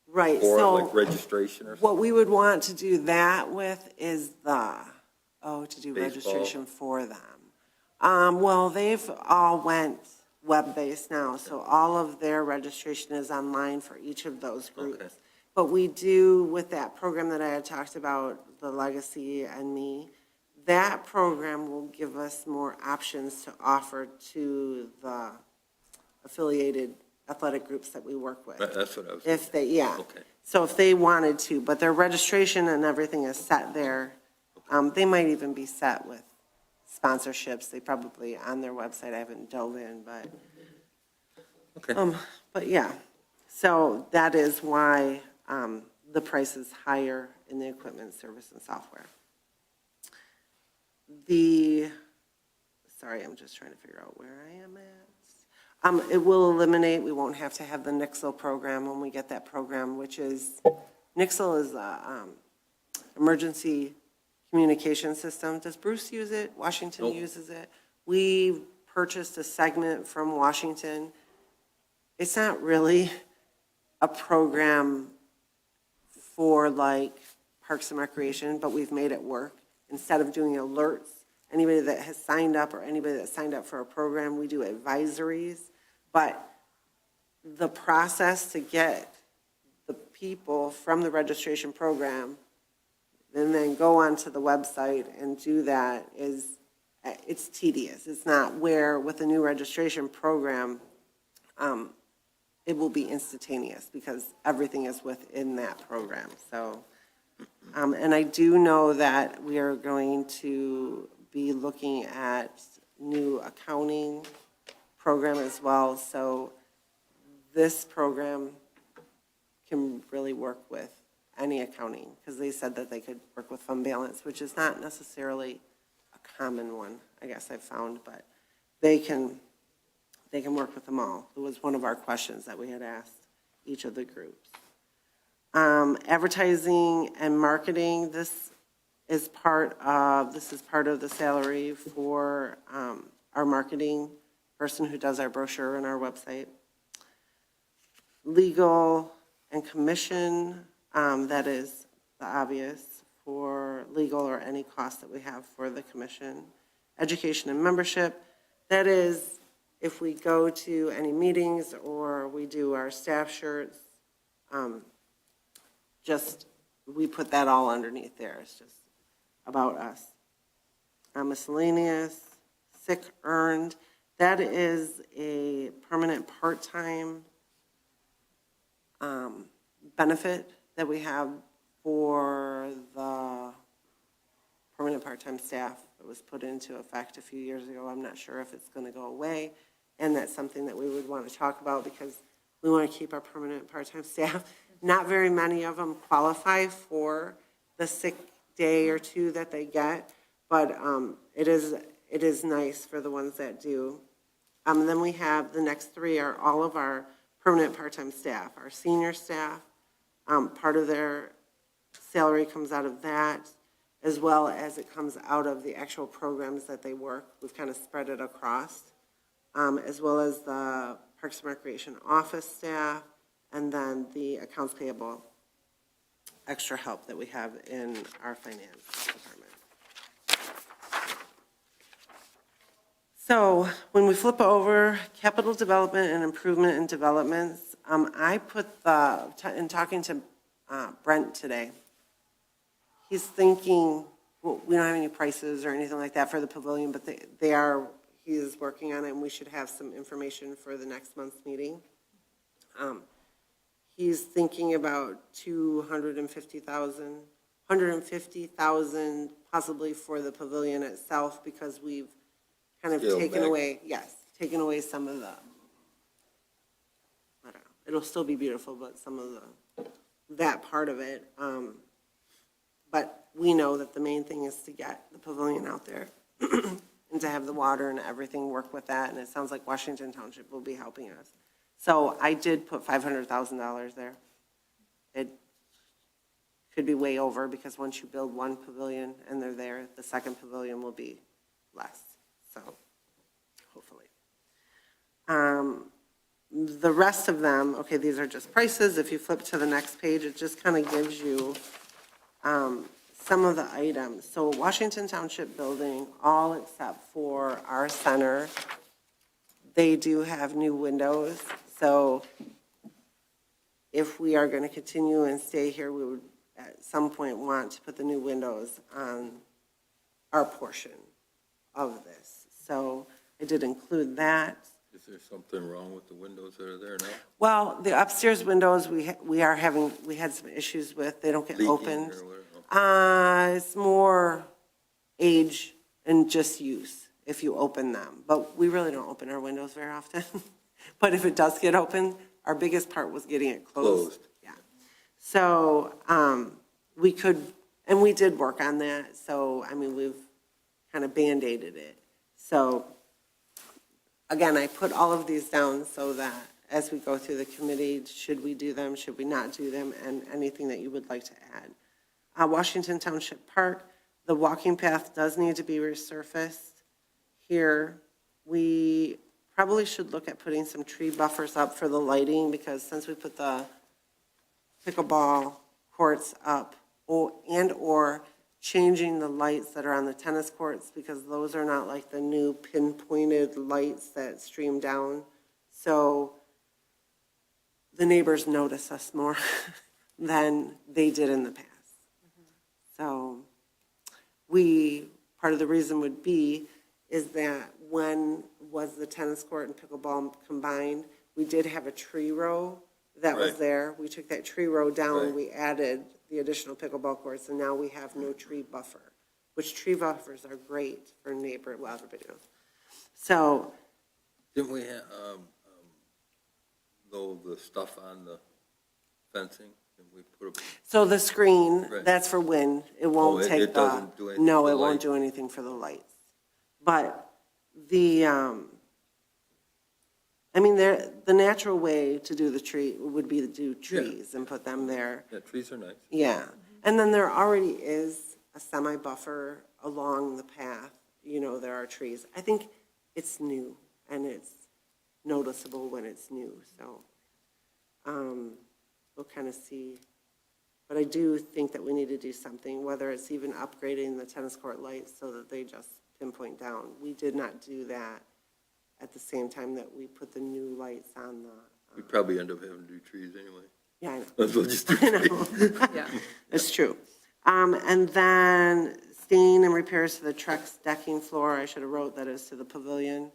Right, or so like registration or something? what we would want to do that with is to do Baseball. registration for them. Well, they've all went web-based now, so all of their registration is online for each of those groups. Okay. But we do, with that program that I had talked about, the Legacy and Me, that program will give us more options to offer to the affiliated athletic groups that we work with. That's what I was. If they, yeah. Okay. So if they wanted to, but their registration and everything is set there. They might even be set with sponsorships. They probably, on their website, I haven't dove in, but, Okay. but yeah. So that is why, the price is higher in the equipment, service, and software. Sorry, I'm just trying to figure out where I am at. It will eliminate, we won't have to have the Nixle program when we get that program, which is, Nixle is a emergency communication system. Does Bruce use it? Washington Nope. uses it? We purchased a segment from Washington. It's not really a program for like Parks and Recreation, but we've made it work. Instead of doing alerts, anybody that has signed up or anybody that signed up for a program, we do advisories. But the process to get the people from the registration program and then go onto the website and do that it's tedious. It's not where with a new registration program, it will be instantaneous because everything is within that program. So, and I do know that we are going to be looking at new accounting program as well. So this program can really work with any accounting because they said that they could work with fund balance, which is not necessarily a common one, I guess I've found, but they can work with them all. It was one of our questions that we had asked each of the groups. Advertising and marketing, this is part of the salary for our marketing person who does our brochure and our website. Legal and commission, that is the obvious for legal or any cost that we have for the commission. Education and membership, that is if we go to any meetings or we do our staff shirts, we put that all underneath there. It's just about us. Miscellaneous, sick earned, that is a permanent part-time benefit that we have for the permanent part-time staff. It was put into effect a few years ago. I'm not sure if it's going to go away, and that's something that we would want to talk about because we want to keep our permanent part-time staff. Not very many of them qualify for the sick day or two that they get, but it is nice for the ones that do. Then we have the next three are all of our permanent part-time staff, our senior staff. Part of their salary comes out of that, as well as it comes out of the actual programs that they work. We've kind of spread it across, as well as the Parks and Recreation office staff, and then the accounts payable extra help that we have in our finance department. So when we flip over capital development and improvement and developments, I put in talking to Brent today, he's thinking, well, we don't have any prices or anything like that for the pavilion, but he is working on it, and we should have some information for the next month's meeting. He's thinking about $150,000 possibly for the pavilion itself because we've kind of Scaled taken back. away, taken away some of the, I don't know, it'll still be beautiful, but some of that part of it. But we know that the main thing is to get the pavilion out there and to have the water and everything work with that. And it sounds like Washington Township will be helping us. So I did put $500,000 there. It could be way over because once you build one pavilion and they're there, the second pavilion will be less. So hopefully. The rest of them, okay, these are just prices. If you flip to the next page, it just kind of gives you some of the items. So Washington Township Building, all except for our center, they do have new windows. So if we are going to continue and stay here, we would at some point want to put the new windows on our portion of this. So I did include that. Is there something wrong with the windows that are there now? Well, the upstairs windows, we had some issues with. They don't get Leaking opened. or whatever? It's more age and just use if you open them. But we really don't open our windows very often. But if it does get open, our biggest part was getting it closed. Yeah. So we could, and we did work on that. So, I mean, we've kind of Band-Aided it. So, again, I put all of these down so that as we go through the committee, should we do them, should we not do them, and anything that you would like to add. Washington Township Park, the walking path does need to be resurfaced. Here, we probably should look at putting some tree buffers up for the lighting, because since we put the pickleball courts up, or changing the lights that are on the tennis courts, because those are not like the new pinpointed lights that stream down. So the neighbors notice us more than they did in the past. So part of the reason would be is that when was the tennis court and pickleball combined, we did have a tree row that was Right. there. We took that tree row down, Right. we added the additional pickleball courts, and now we have no tree buffer, which tree buffers are great for well, everybody knows. So, Didn't we have, though, the stuff on the fencing? Didn't we put a, so the screen, Right. that's for wind. It won't it take the. doesn't do anything No, for it the won't light. do anything for the lights. But the, I mean, the natural way to do the tree would be to do trees and put them there. yeah, trees are nice. Yeah, and then there already is a semi-buffer along the path, there are trees. I think it's new, and it's noticeable when it's new, so we'll kind of see. But I do think that we need to do something, whether it's even upgrading the tennis court lights so that they just pinpoint down. We did not do that at the same time that we put the new lights on the, We probably end up having to do trees anyway. yeah, I know. Might as well just do I know. trees. Yeah. It's true. And then stain and repairs to the Trex decking floor, I should have wrote that is to the pavilion.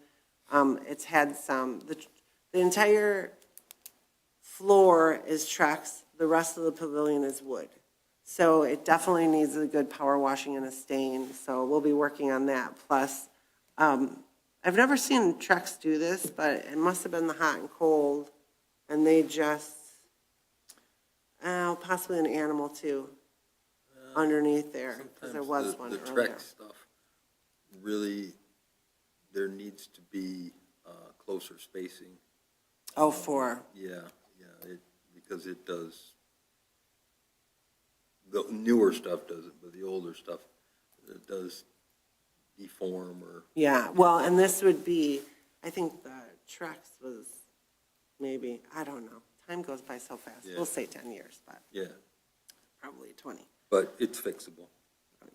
It's had the entire floor is Trex, the rest of the pavilion is wood. So it definitely needs a good power washing and a stain, so we'll be working on that. Plus, I've never seen Trex do this, but it must have been the hot and cold, and they just, possibly an animal too, underneath there, because there was Sometimes one the earlier. Trex stuff, really, there needs to be closer spacing. Oh, four. Yeah, because it does, the newer stuff doesn't, but the older stuff, it does deform or, Yeah, well, and this would be, I think the Trex was maybe, I don't know. Time goes by so fast. Yeah. We'll say 10 years, but yeah, probably 20. but it's fixable.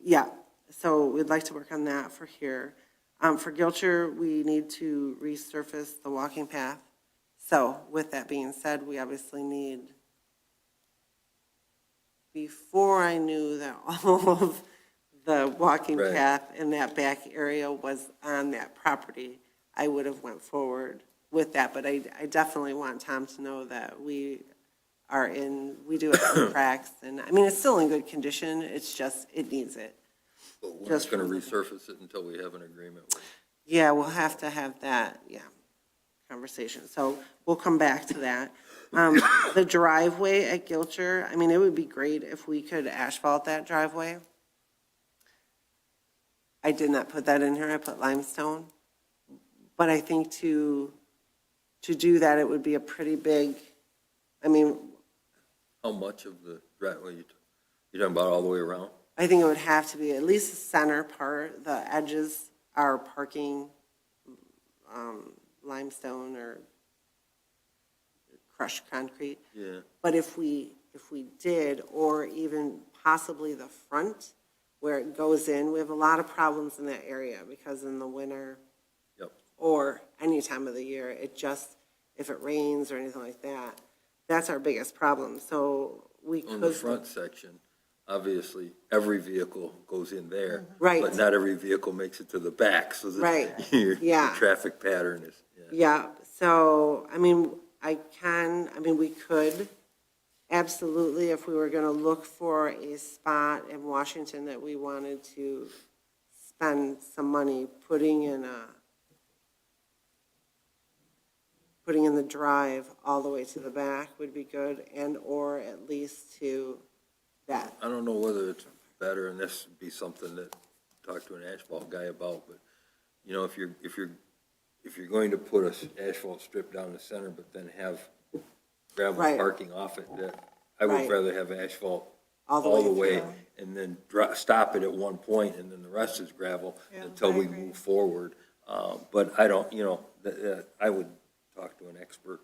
Yeah, so we'd like to work on that for here. For Gilcher, we need to resurface the walking path. So with that being said, we obviously need, before I knew that all of the walking Right. path in that back area was on that property, I would have went forward with that. But I definitely want Tom to know that we do have some cracks. And, I mean, it's still in good condition. It's just, it needs it. But we're not Just going to for the- resurface it until we have an agreement with. Yeah, we'll have to have that, conversation. So we'll come back to that. The driveway at Gilcher, I mean, it would be great if we could asphalt that driveway. I did not put that in here, I put limestone. But I think to do that, it would be a pretty big, I mean, How much of the driveway you talking about all the way around? I think it would have to be at least the center part. The edges are parking limestone or crushed concrete. Yeah, But if we did, or even possibly the front, where it goes in. We have a lot of problems in that area because in the winter Yep. or any time of the year, it just, if it rains or anything like that, that's our biggest problem. So we On the could, front section, obviously, every vehicle goes in there. Right. But not every vehicle makes it to the back, so that Right. your Yeah. traffic pattern is, yeah. yeah, so, I mean, we could, absolutely, if we were gonna look for a spot in Washington that we wanted to spend some money putting in the drive all the way to the back would be good, and/or at least to that. I don't know whether it's better, and this would be something that, talk to an asphalt guy about, but, you know, if you're going to put a asphalt strip down the center, but then have gravel Right. parking off it, that, I would Right. rather have asphalt All the all the way way, and then stop it at one point, and then the rest is gravel Yeah, until I we agree. move forward. But I don't, you know, I would talk to an expert.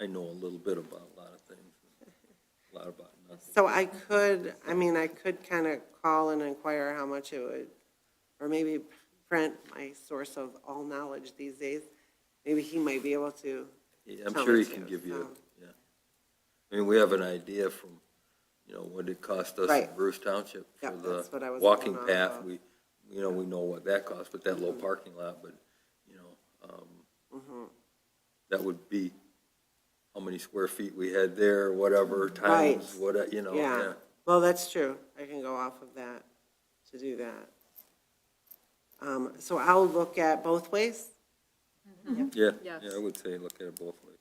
I know a little bit about a lot of things, a lot about nothing. So I could kind of call and inquire how much it would, or maybe Brent, my source of all knowledge these days, maybe he might be able to. Yeah, I'm tell sure me he can too, give you, so. yeah. I mean, we have an idea from, you know, what it cost us Right. in Bruce Township for Yep, the that's what I was walking going off path. of. We know what that cost, but that little parking lot, but, you know, that would be how many square feet we had there, whatever, times, Right. what, you know, Yeah, yeah. well, that's true. I can go off of that to do that. So I'll look at both ways. Yeah, Yes. yeah, I would say look at it both ways.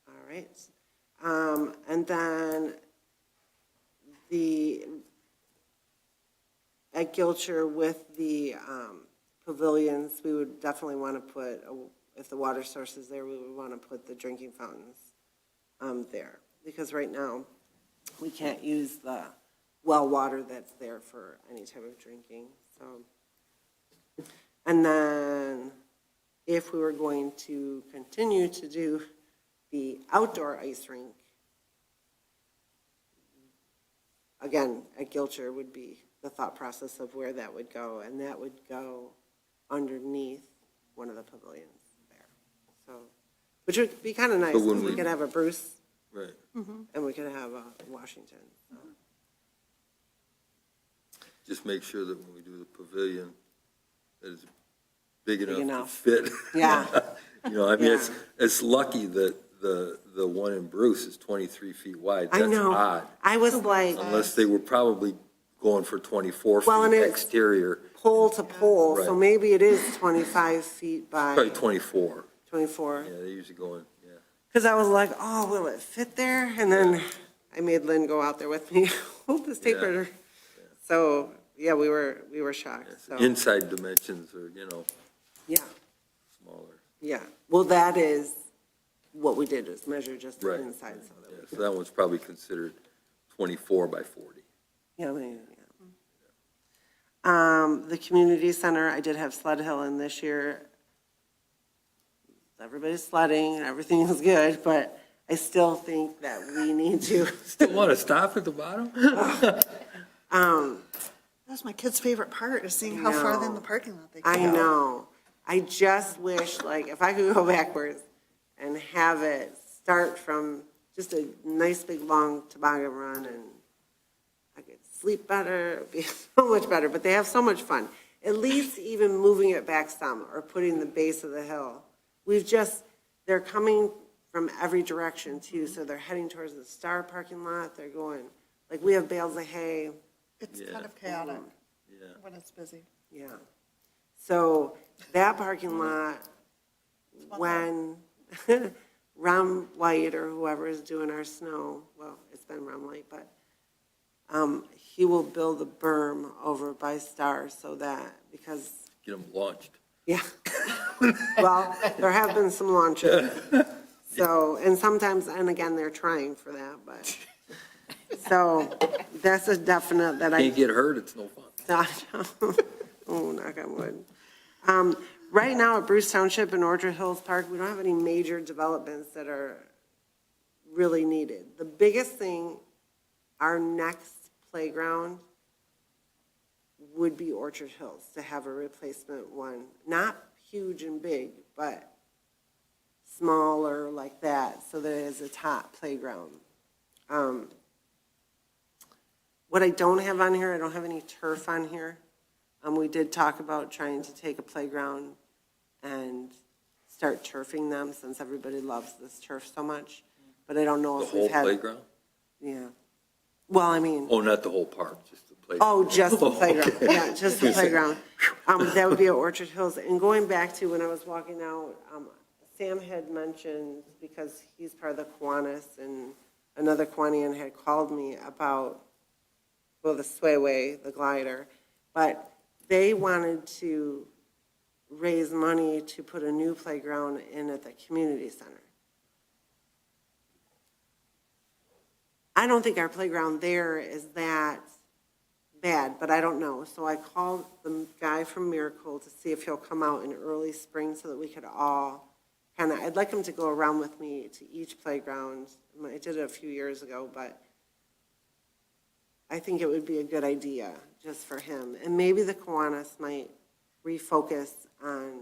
All right. And then at Gilcher with the pavilions, we would definitely want to put, if the water source is there, we would want to put the drinking fountains there. Because right now, we can't use the well water that's there for any type of drinking, so. And then if we were going to continue to do the outdoor ice rink, again, at Gilcher would be the thought process of where that would go, and that would go underneath one of the pavilions there. So, which would be kind of nice, But 'cause when we we- could have a Bruce Right. and we could have a Washington. So. Just make sure that when we do the pavilion, that it's big enough enough. to fit. Yeah. You know, I mean, Yeah. it's lucky that the one in Bruce is 23 feet wide. I That's know. odd. I was like Unless they were probably going for 24 Well, and feet it's- exterior, pole to pole, so Right. maybe it is 25 feet by probably 24. 24. Yeah, they usually go in, yeah. Because I was like, oh, will it fit there? And then I made Lynn go out there with me, hold this tape Yeah. measure. So, yeah, we were shocked, Yes. so, Inside dimensions are, you know, yeah, smaller. yeah. Well, that is what we did, is measure just the Right. inside so that we Yeah, so that one's probably considered 24 by 40. Yeah, I mean, yeah. The community center, I did have Sled Hill in this year. Everybody's sledding and everything is good, but I still think that we need to, Still want to stop at the bottom? That's my kid's favorite part, is seeing how far in the parking lot they can I go. know. I just wish, like, if I could go backwards and have it start from just a nice big long toboggan run and I could sleep better, it'd be so much better, but they have so much fun. At least even moving it back some or putting the base of the hill. They're coming from every direction too, so they're heading towards the Star parking lot, they're going, like, we have bales of hay, It's Yeah. kind of chaotic Yeah. when it's busy. yeah. So that parking lot, fun when Ron White or whoever is doing our snow, well, it's been Ron White, but he will build a berm over by Star so that, because, Get them launched. yeah. Well, there have been some launches. So, and sometimes, and again, they're trying for that, but, so that's a definite that I. Can't get hurt, it's no fun. Oh, knock on wood. Right now at Bruce Township and Orchard Hills Park, we don't have any major developments that are really needed. The biggest thing, our next playground would be Orchard Hills, to have a replacement one. Not huge and big, but smaller like that, so there is a top playground. What I don't have on here, I don't have any turf on here. We did talk about trying to take a playground and start turfing them, since everybody loves this turf so much. But I don't know The if whole we've had. playground? Yeah. Well, I mean. Oh, not the whole park, just the playground. Oh, just the playground, okay. yeah, just the playground. That would be at Orchard Hills. And going back to when I was walking out, Sam had mentioned, because he's part of the Kiwanis, and another Kiwanian had called me about, well, the Swayway, the glider, but they wanted to raise money to put a new playground in at the community center. I don't think our playground there is that bad, but I don't know. So I called the guy from Miracle to see if he'll come out in early spring so that we could all kind of, I'd like him to go around with me to each playground. I did it a few years ago, but I think it would be a good idea just for him. And maybe the Kiwanis might refocus on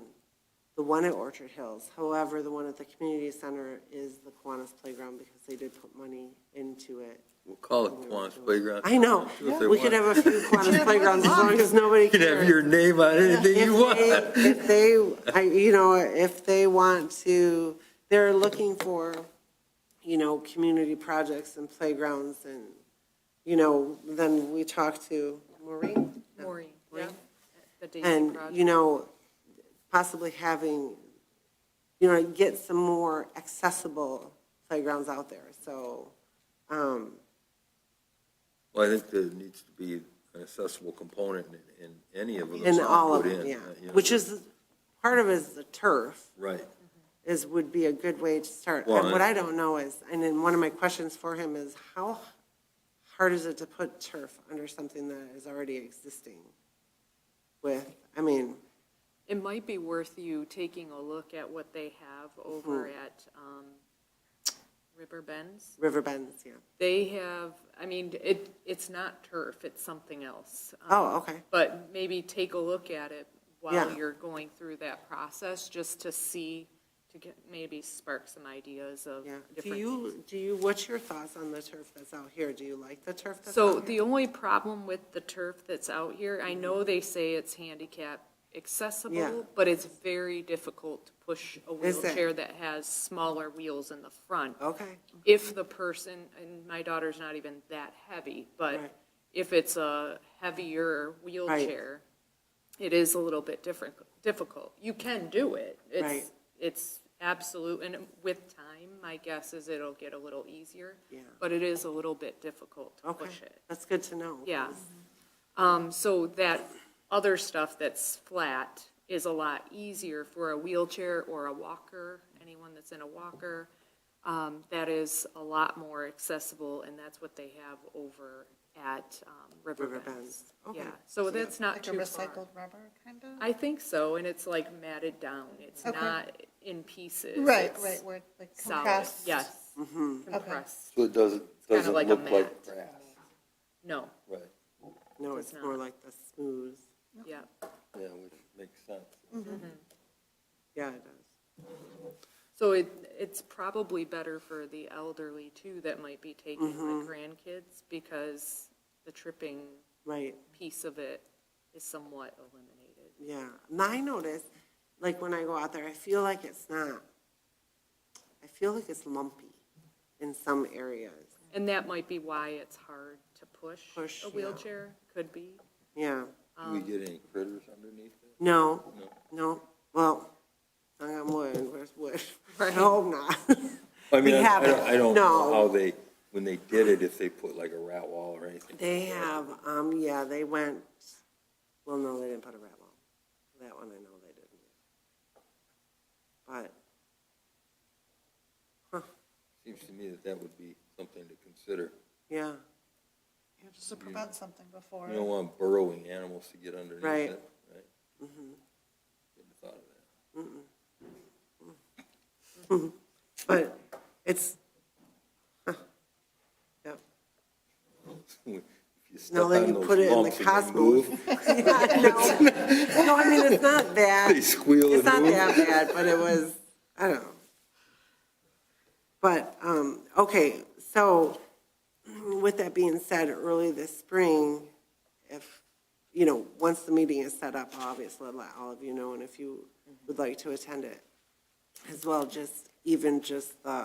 the one at Orchard Hills. However, the one at the community center is the Kiwanis playground, because they did put money into it. We'll call it Kiwanis Playground. I know. Do what they We could want. have a few Kiwanis playgrounds as long as nobody You can have cares. your name on anything you want. If they want to, they're looking for, community projects and playgrounds, and, then we talked to Maureen. Maureen, yeah, the Daisy And, Project. possibly having, get some more accessible playgrounds out there. So, Well, I think there needs to be an accessible component in any of them. in that's all of put them, in, yeah. you know. Which is, part of it is the turf. Right. Would be a good way to start. Well, And what I don't know is, and then one of my questions for him is, how hard is it to put turf under something that is already existing with, It might be worth you taking a look at what they have over at River Bends. river bends, yeah. They have, it's not turf, it's something else. Oh, okay. But maybe take a look at it while Yeah. you're going through that process, just to see, maybe spark some ideas of Yeah. different. What's your thoughts on the turf that's out here? Do you like the turf that's So out the here? only problem with the turf that's out here, I know they say it's handicap accessible, Yeah. but it's very difficult to push a Is it? wheelchair that has smaller wheels in the front. Okay, If the person, and my daughter's not even that heavy, but Right. if it's a heavier wheelchair, it is a little bit difficult. You can do it. Right. It's absolute, and with time, my guess is it'll get a little easier. Yeah. But it is a little bit difficult to okay. push it. That's good to know. Yeah. So that other stuff that's flat is a lot easier for a wheelchair or a walker, anyone that's in a walker. That is a lot more accessible, and that's what they have over at River River Bends. Bends. Okay. Yeah, so that's not Like a too far. recycled rubber, kind of? I think so, and it's like matted down. It's Okay. not in pieces. Right, It's right, where it's like solid. compressed. Yes, compressed. So it doesn't kinda like a look like mat. grass. No, Right. No, Does it's not. more like the smooth. yeah. Yeah, which makes sense. Yeah, it does. So it's probably better for the elderly too that might be taking the grandkids, because the tripping Right. piece of it is somewhat eliminated. Yeah, and I notice, like when I go out there, I feel like it's lumpy in some areas. And that might be why it's hard to push Push, a yeah. wheelchair, could be. Yeah, Do we get any critters underneath it? no, well, knock on wood, where's wood? I Right. hope not. I mean, We haven't. I don't know No. how they, when they did it, if they put like a rat wall or anything. They have, they went, well, no, they didn't put a rat wall. That one I know they didn't. But, Seems to me that would be something to consider. yeah, Yeah, just to prevent something before. You don't want burrowing animals to get underneath Right. it, right? Shouldn't have thought of that. but it's, yep. If you No, then you put it in the cosmos. No, I mean, it's not that. They squeal It's and not move. that bad, but it was, I don't know. But, okay, so with that being said, early this spring, if, once the meeting is set up, I'll obviously let all of you know, and if you would like to attend it as well, even just the,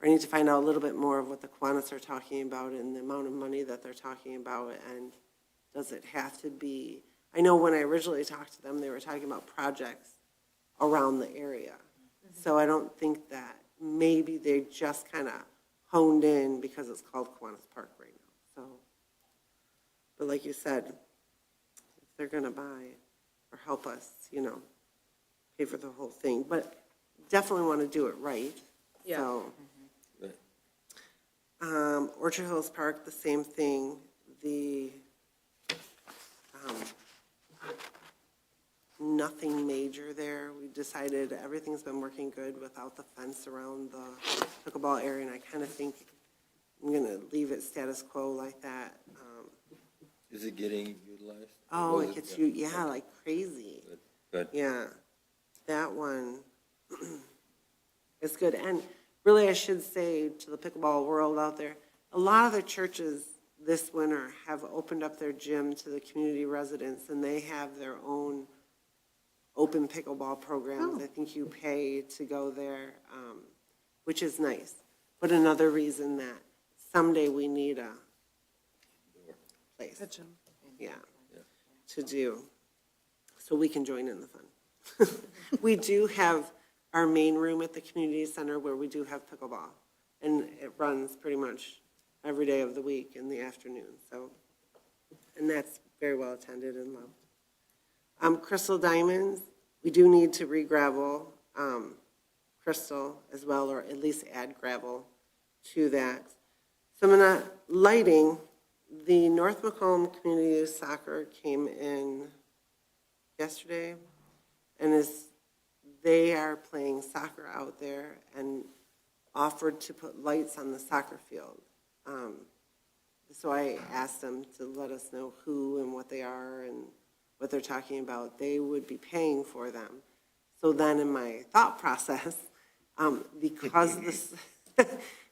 I need to find out a little bit more of what the Kiwanis are talking about and the amount of money that they're talking about, and does it have to be, I know when I originally talked to them, they were talking about projects around the area. So I don't think that, maybe they just kind of honed in because it's called Kiwanis Park right now, so. But like you said, if they're gonna buy or help us, pay for the whole thing, but definitely want to do it right, so. Right. Orchard Hills Park, the same thing, nothing major there. We decided everything's been working good without the fence around the pickleball area, and I kind of think I'm going to leave it status quo like that. Is it getting utilized? Oh, Was it gets you, yeah, like crazy. Good. Yeah, that one is good. And really, I should say to the pickleball world out there, a lot of the churches this winter have opened up their gym to the community residents, and they have their own open pickleball programs. I think you pay to go there, which is nice. But another reason that someday we need a place. Yeah, to do, so we can join in the fun. We do have our main room at the community center where we do have pickleball, and it runs pretty much every day of the week in the afternoon, so, and that's very well attended and loved. Crystal Diamonds, we do need to re-gravel Crystal as well, or at least add gravel to that. So I'm gonna, lighting, the North Macomb Community Youth Soccer came in yesterday, and they are playing soccer out there and offered to put lights on the soccer field. So I asked them to let us know who and what they are and what they're talking about. They would be paying for them. So then in my thought process,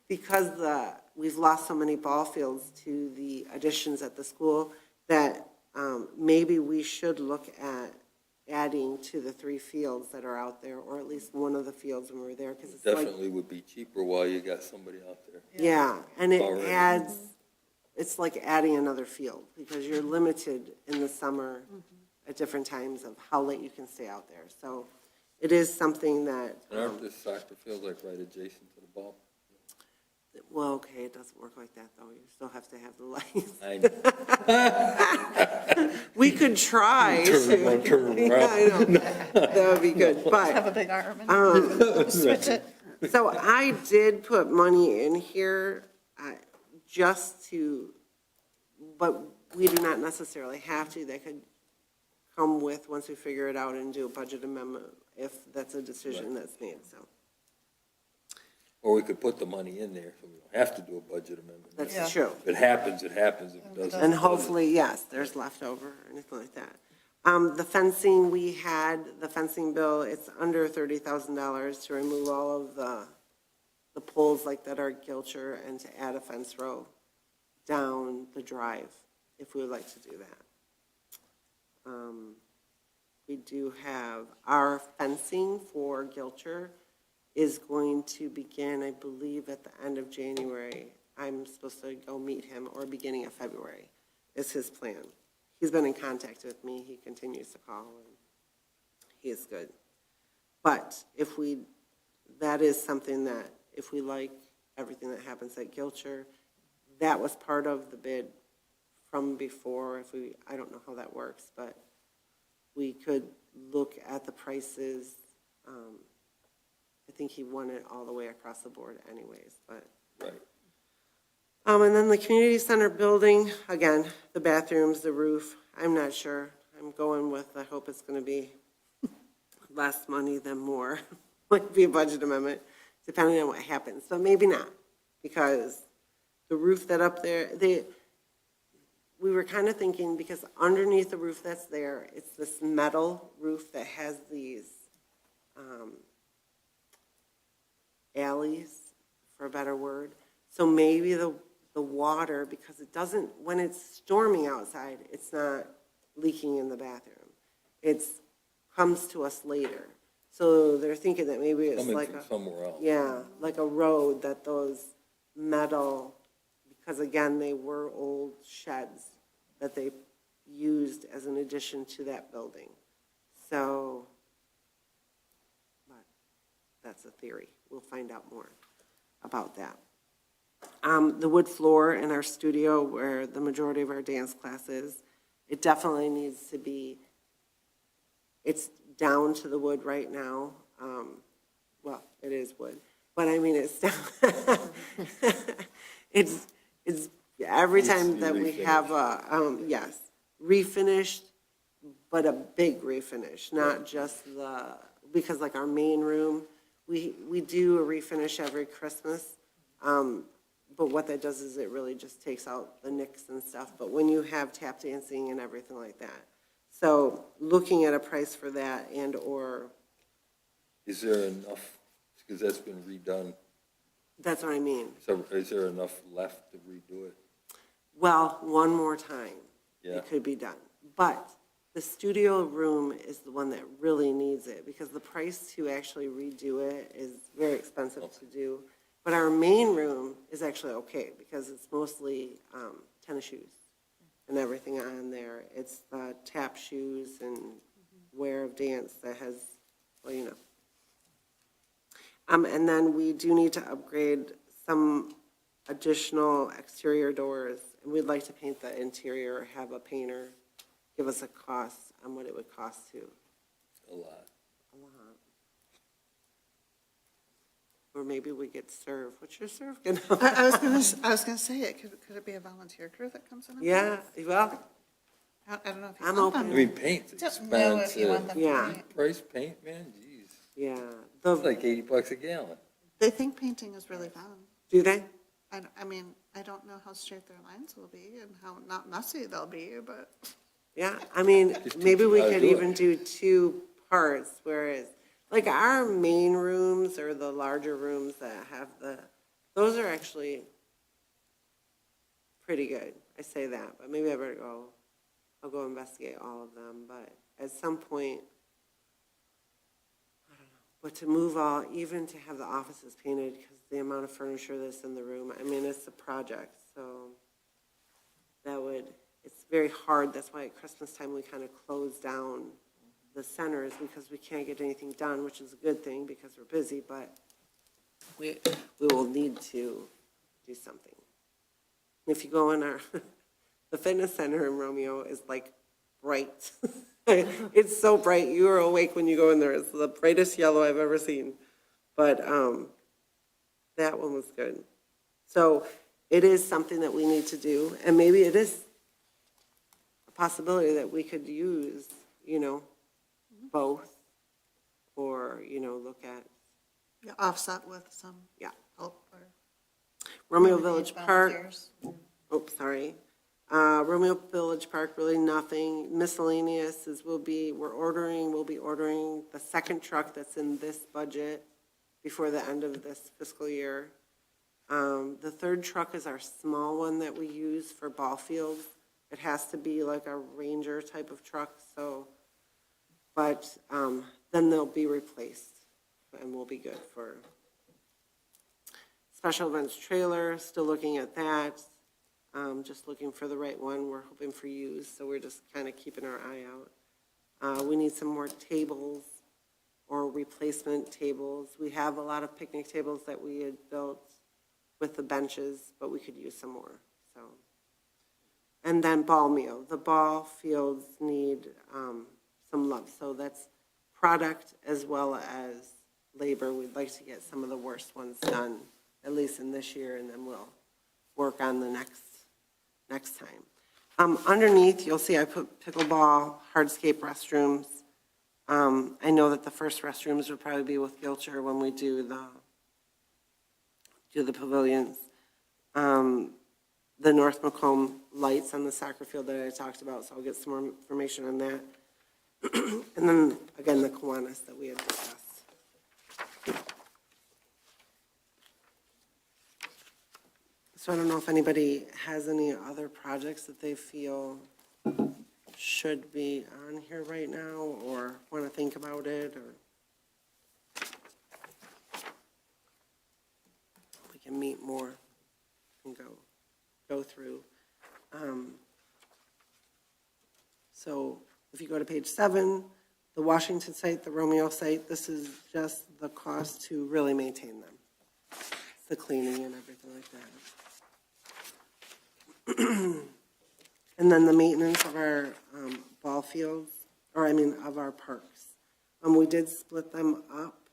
because we've lost so many ball fields to the additions at the school, that maybe we should look at adding to the 3 fields that are out there, or at least one of the fields when we're there, because it's like, Definitely would be cheaper while you got somebody out there. yeah, and it Already. adds, it's like adding another field, because you're limited in the summer at different times of how late you can stay out there. So it is something that, And aren't the soccer fields like right adjacent to the ball? well, okay, it doesn't work like that, though. You still have to have the lights. I know. We could try to. Turn Yeah, around. I know. That would be good, but. Have a big arm and switch it. So I did put money in here just to, but we do not necessarily have to. They could come with, once we figure it out, and do a budget amendment if that's a decision that's made, so. Or we could put the money in there, so we don't have to do a budget amendment. That's Yeah. true. If it happens, it happens. If it doesn't. And it hopefully, yes, there's leftover or anything like that. The fencing, we had the fencing bill, it's under $30,000 to remove all of the poles like that are Gilcher and to add a fence row down the drive, if we would like to do that. We do have our fencing for Gilcher is going to begin, I believe, at the end of January. I'm supposed to go meet him, or beginning of February is his plan. He's been in contact with me. He continues to call, and he is good. But that is something that, if we like everything that happens at Gilcher, that was part of the bid from before. I don't know how that works, but we could look at the prices. I think he won it all the way across the board anyways, but. Right. And then the community center building, again, the bathrooms, the roof, I'm not sure. I'm going with, I hope it's going to be less money than more. Might be a budget amendment, depending on what happens, but maybe not, because the roof that up there, we were kind of thinking, because underneath the roof that's there, it's this metal roof that has these alleys, for a better word. So maybe the water, because it doesn't, when it's storming outside, it's not leaking in the bathroom. It's, comes to us later. So they're thinking that maybe it's Coming like from a, somewhere else. yeah, like a road that those metal, because again, they were old sheds that they used as an addition to that building. So, but that's a theory. We'll find out more about that. The wood floor in our studio, where the majority of our dance class is, it definitely needs to be, it's down to the wood right now. Well, it is wood, but I mean, it's down. It's every Needs to time be that we have a, yes, refinished, but a big refinish, not just because like our main room, we do a refinish every Christmas. But what that does is it really just takes out the nicks and stuff. But when you have tap dancing and everything like that. So looking at a price for that and/or, Is there enough, because that's been redone, that's what I mean. so is there enough left to redo it? Well, one more time, Yeah. it could be done. But the studio room is the one that really needs it, because the price to actually redo it is very expensive to do. But our main room is actually okay, because it's mostly tennis shoes and everything on there. It's the tap shoes and wear of dance that has, well, you know. And then we do need to upgrade some additional exterior doors, and we'd like to paint the interior, have a painter give us a cost on what it would cost to. A lot. A lot. Or maybe we get served. What's your serve gonna? I was gonna say it, could it be a volunteer crew that comes in? and Yeah, paints? well, I don't know if you I'm want open. I them. mean, paint's Don't know if you want expensive. them to Yeah. paint. Price paint, man, jeez. yeah. It's like $80 a gallon. They think painting is really fun. Do they? I mean, I don't know how straight their lines will be and how not messy they'll be, but Yeah, I mean, Just maybe teach we you how to could do it. even do two parts, whereas, like, our main rooms or the larger rooms that have those are actually pretty good. I say that, but maybe I'll go investigate all of them, but at some point, I don't know. But to move even to have the offices painted, because the amount of furniture that's in the room, I mean, it's a project, so it's very hard. That's why at Christmas time, we kind of close down the centers, because we can't get anything done, which is a good thing because we're busy, but we will need to do something. If you go in the fitness center in Romeo is like bright. It's so bright. You are awake when you go in there. It's the brightest yellow I've ever seen. But that one was good. So it is something that we need to do, and maybe it is a possibility that we could use, both, or, look at, you offset with some yeah. help or. Romeo maybe Village Park, volunteers. oops, sorry. Romeo Village Park, really nothing. Miscellaneous we'll be ordering the second truck that's in this budget before the end of this fiscal year. The third truck is our small one that we use for ball fields. It has to be like a Ranger type of truck, but then they'll be replaced and we'll be good for special events trailer, still looking at that. Just looking for the right one. We're hoping for used, so we're just kind of keeping our eye out. We need some more tables or replacement tables. We have a lot of picnic tables that we had built with the benches, but we could use some more, so. And then ball meal. The ball fields need some love, so that's product as well as labor. We'd like to get some of the worst ones done, at least in this year, and then we'll work on the next time. Underneath, you'll see I put pickleball, hardscape restrooms. I know that the first restrooms would probably be with Gilcher when we do the pavilions. the North Macomb lights on the soccer field that I talked about, so I'll get some more information on that. And then, again, the Kiwanis that we had discussed. So I don't know if anybody has any other projects that they feel should be on here right now, or want to think about it, or we can meet more and go through. So if you go to page 7, the Washington site, the Romeo site, this is just the cost to really maintain them. The cleaning and everything like that. And then the maintenance of our ball fields, of our parks. We did split them up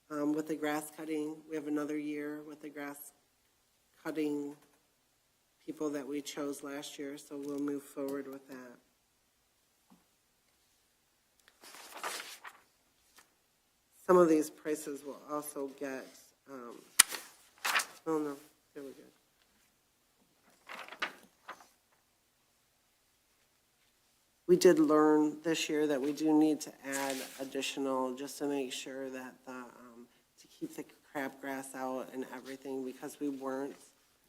with the grass cutting. We have another year with the grass cutting people that we chose last year, so we'll move forward with that. Some of these prices will also get, oh no, there we go. We did learn this year that we do need to add additional, just to make sure that to keep the crabgrass out and everything, because we weren't.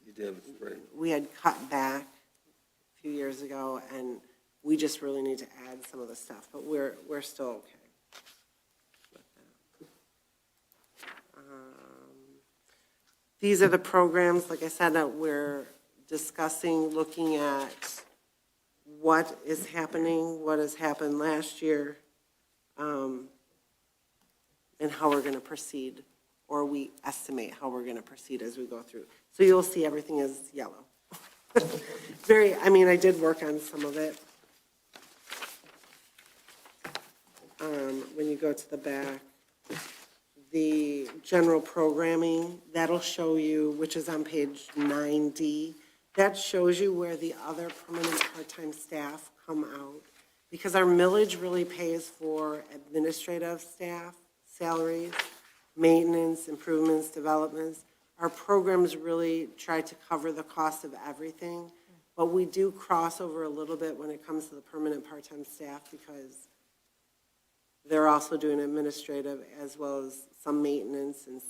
You did, right. We had cut back a few years ago, and we just really need to add some of the stuff, but we're still okay with that. These are the programs, like I said, that we're discussing, looking at what is happening, what has happened last year, and how we're going to proceed, or we estimate how we're going to proceed as we go through. So you'll see everything is yellow. I did work on some of it. When you go to the back, the general programming, that'll show you, which is on page 9D, that shows you where the other permanent part-time staff come out. Because our millage really pays for administrative staff, salaries, maintenance, improvements, developments. Our programs really try to cover the cost of everything, but we do cross over a little bit when it comes to the permanent part-time staff, because they're also doing administrative as well as some maintenance and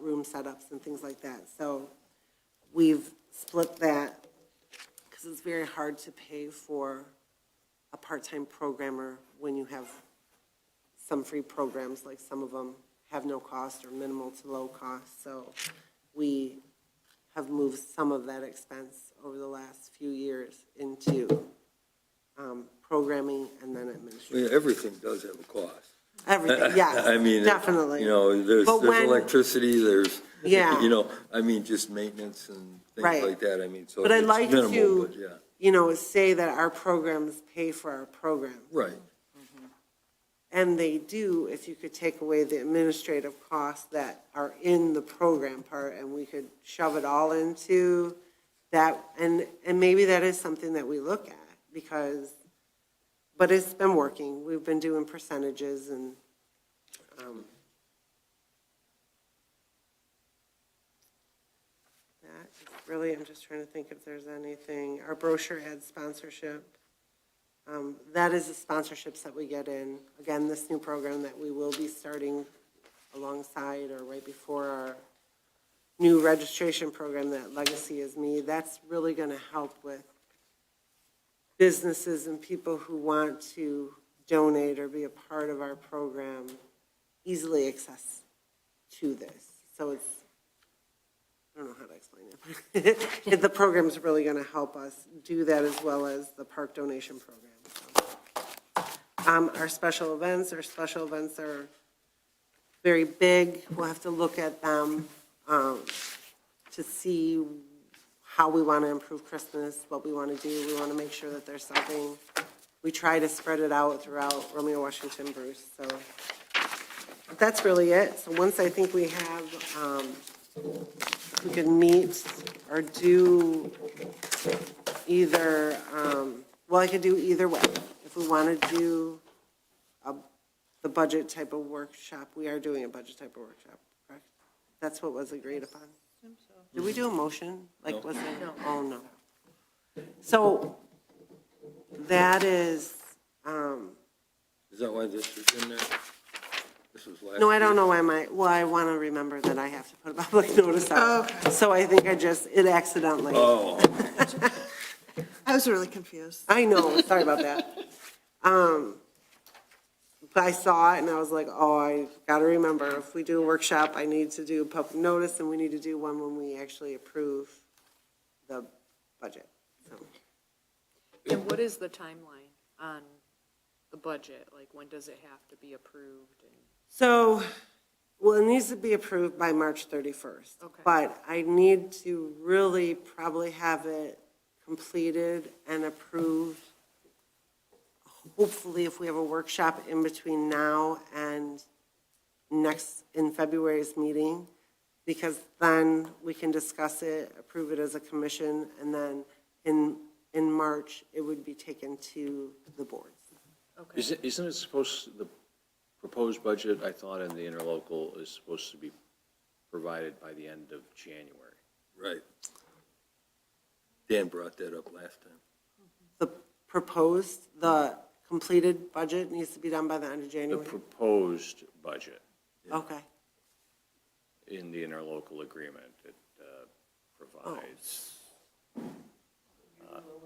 room setups and things like that. So we've split that, because it's very hard to pay for a part-time programmer when you have some free programs, like some of them have no cost or minimal to low cost. So we have moved some of that expense over the last few years into programming and then administration. Everything does have a cost. Everything, yes, definitely. There's But when- electricity, there's, Yeah. just maintenance and things Right. like that. So But I'd it's like minimal, to, but yeah. say that our programs pay for our programs. Right. And they do, if you could take away the administrative costs that are in the program part, and we could shove it all into that, and maybe that is something that we look at, but it's been working. We've been doing percentages, and that is really, I'm just trying to think if there's anything. Our brochure adds sponsorship. That is the sponsorships that we get in. Again, this new program that we will be starting alongside or right before our new registration program, that Legacy is Me, that's really going to help with businesses and people who want to donate or be a part of our program easily access to this. So it's, I don't know how to explain it. The program's really going to help us do that, as well as the park donation program. Our special events are very big. We'll have to look at them to see how we want to improve Christmas, what we want to do. We want to make sure that there's something. We try to spread it out throughout Romeo, Washington, Bruce. So that's really it. So once I think we have, we can meet or do either, I could do either way. If we want to do the budget type of workshop, we are doing a budget type of workshop, correct? That's what was agreed upon. Did we do a motion? No. Like, was there? Oh, no. So that is, Is that why this is in there? This was last. no, I don't year. know why well, I want to remember that I have to put a public notice out. So I think it accidentally. Oh, I was really confused. I know, sorry about that. But I saw it and I was like, oh, I got to remember, if we do a workshop, I need to do public notice and we need to do one when we actually approve the budget. So, And what is the timeline on the budget? Like, when does it have to be approved? And So, well, it needs to be approved by March 31st. Okay. But I need to really probably have it completed and approved. Hopefully, if we have a workshop in between now and in February's meeting, because then we can discuss it, approve it as a commission, and then in March, it would be taken to the boards. Okay. Isn't it supposed, the proposed budget, I thought in the interlocal, is supposed to be provided by the end of January? right. Dan brought that up last time. The the completed budget needs to be done by the end of The January? proposed budget Okay. in the interlocal agreement, it provides.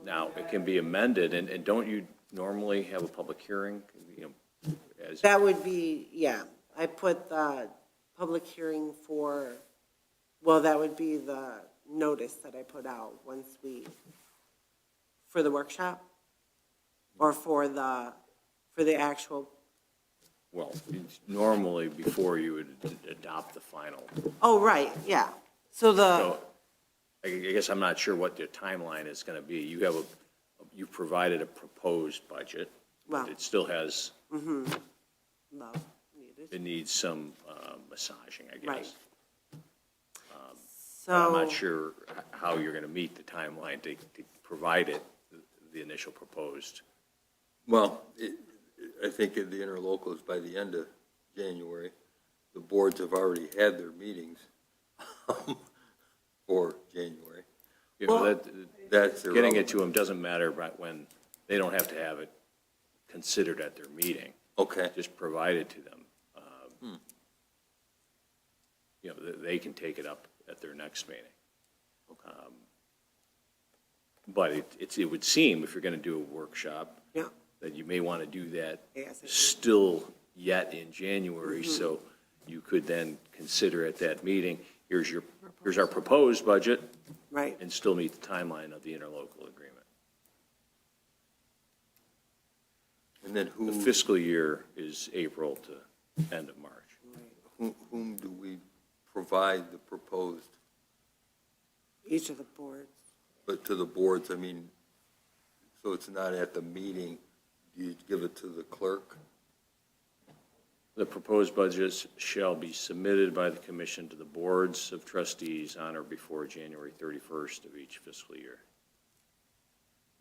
Now, it can be amended, and don't you normally have a public hearing, you know, as, That would be, yeah, I put the public hearing for, well, that would be the notice that I put out for the workshop? Or for the actual, well, it's normally before you would adopt the final. oh, right, yeah. So So I guess I'm not sure what the timeline is going to be. You've provided a proposed budget, Well. but it still has, love needed. it needs some massaging, I Right. guess. So. I'm not sure how you're going to meet the timeline to provide it, the initial proposed. Well, I think the interlocal is by the end of January. The boards have already had their meetings for January. You know, Well, That's getting it irrelevant. to them doesn't matter about when, they don't have to have it considered at their meeting. Okay, Just provide it to them. You know, they can take it up at their next meeting. But it would seem, if you're going to do a workshop, Yeah, that you may want to do that Yes. still yet in January, so you could then consider at that meeting, here's our proposed budget, right. and still meet the timeline of the interlocal agreement. and then The fiscal year is April to end of March. whom do we provide the proposed, Each of the boards. but to the boards, I mean, so it's not at the meeting, do you give it to the clerk? The proposed budgets shall be submitted by the commission to the boards of trustees on or before January 31st of each fiscal year.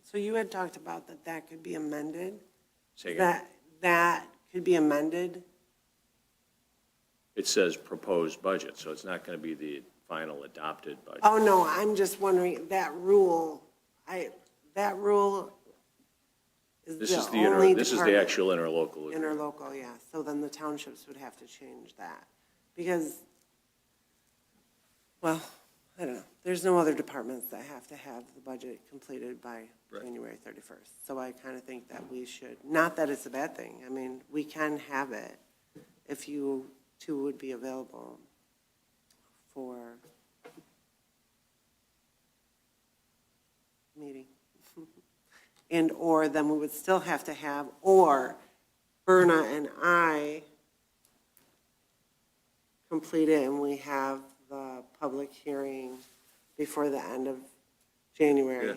So you had talked about that could be amended? Say again? That could be amended? It says proposed budget, so it's not going to be the final adopted budget. Oh, no, I'm just wondering, that rule is This is the the only this is the department. actual interlocal agreement. Interlocal, yeah, so then the townships would have to change that, because, well, I don't know, there's no other departments that have to have the budget completed by Right. January 31st. So I kind of think that we should, not that it's a bad thing, I mean, we can have it if you two would be available for meeting. And/or then we would still have to have, or Berna and I complete it and we have the public hearing before the end of January. Yeah,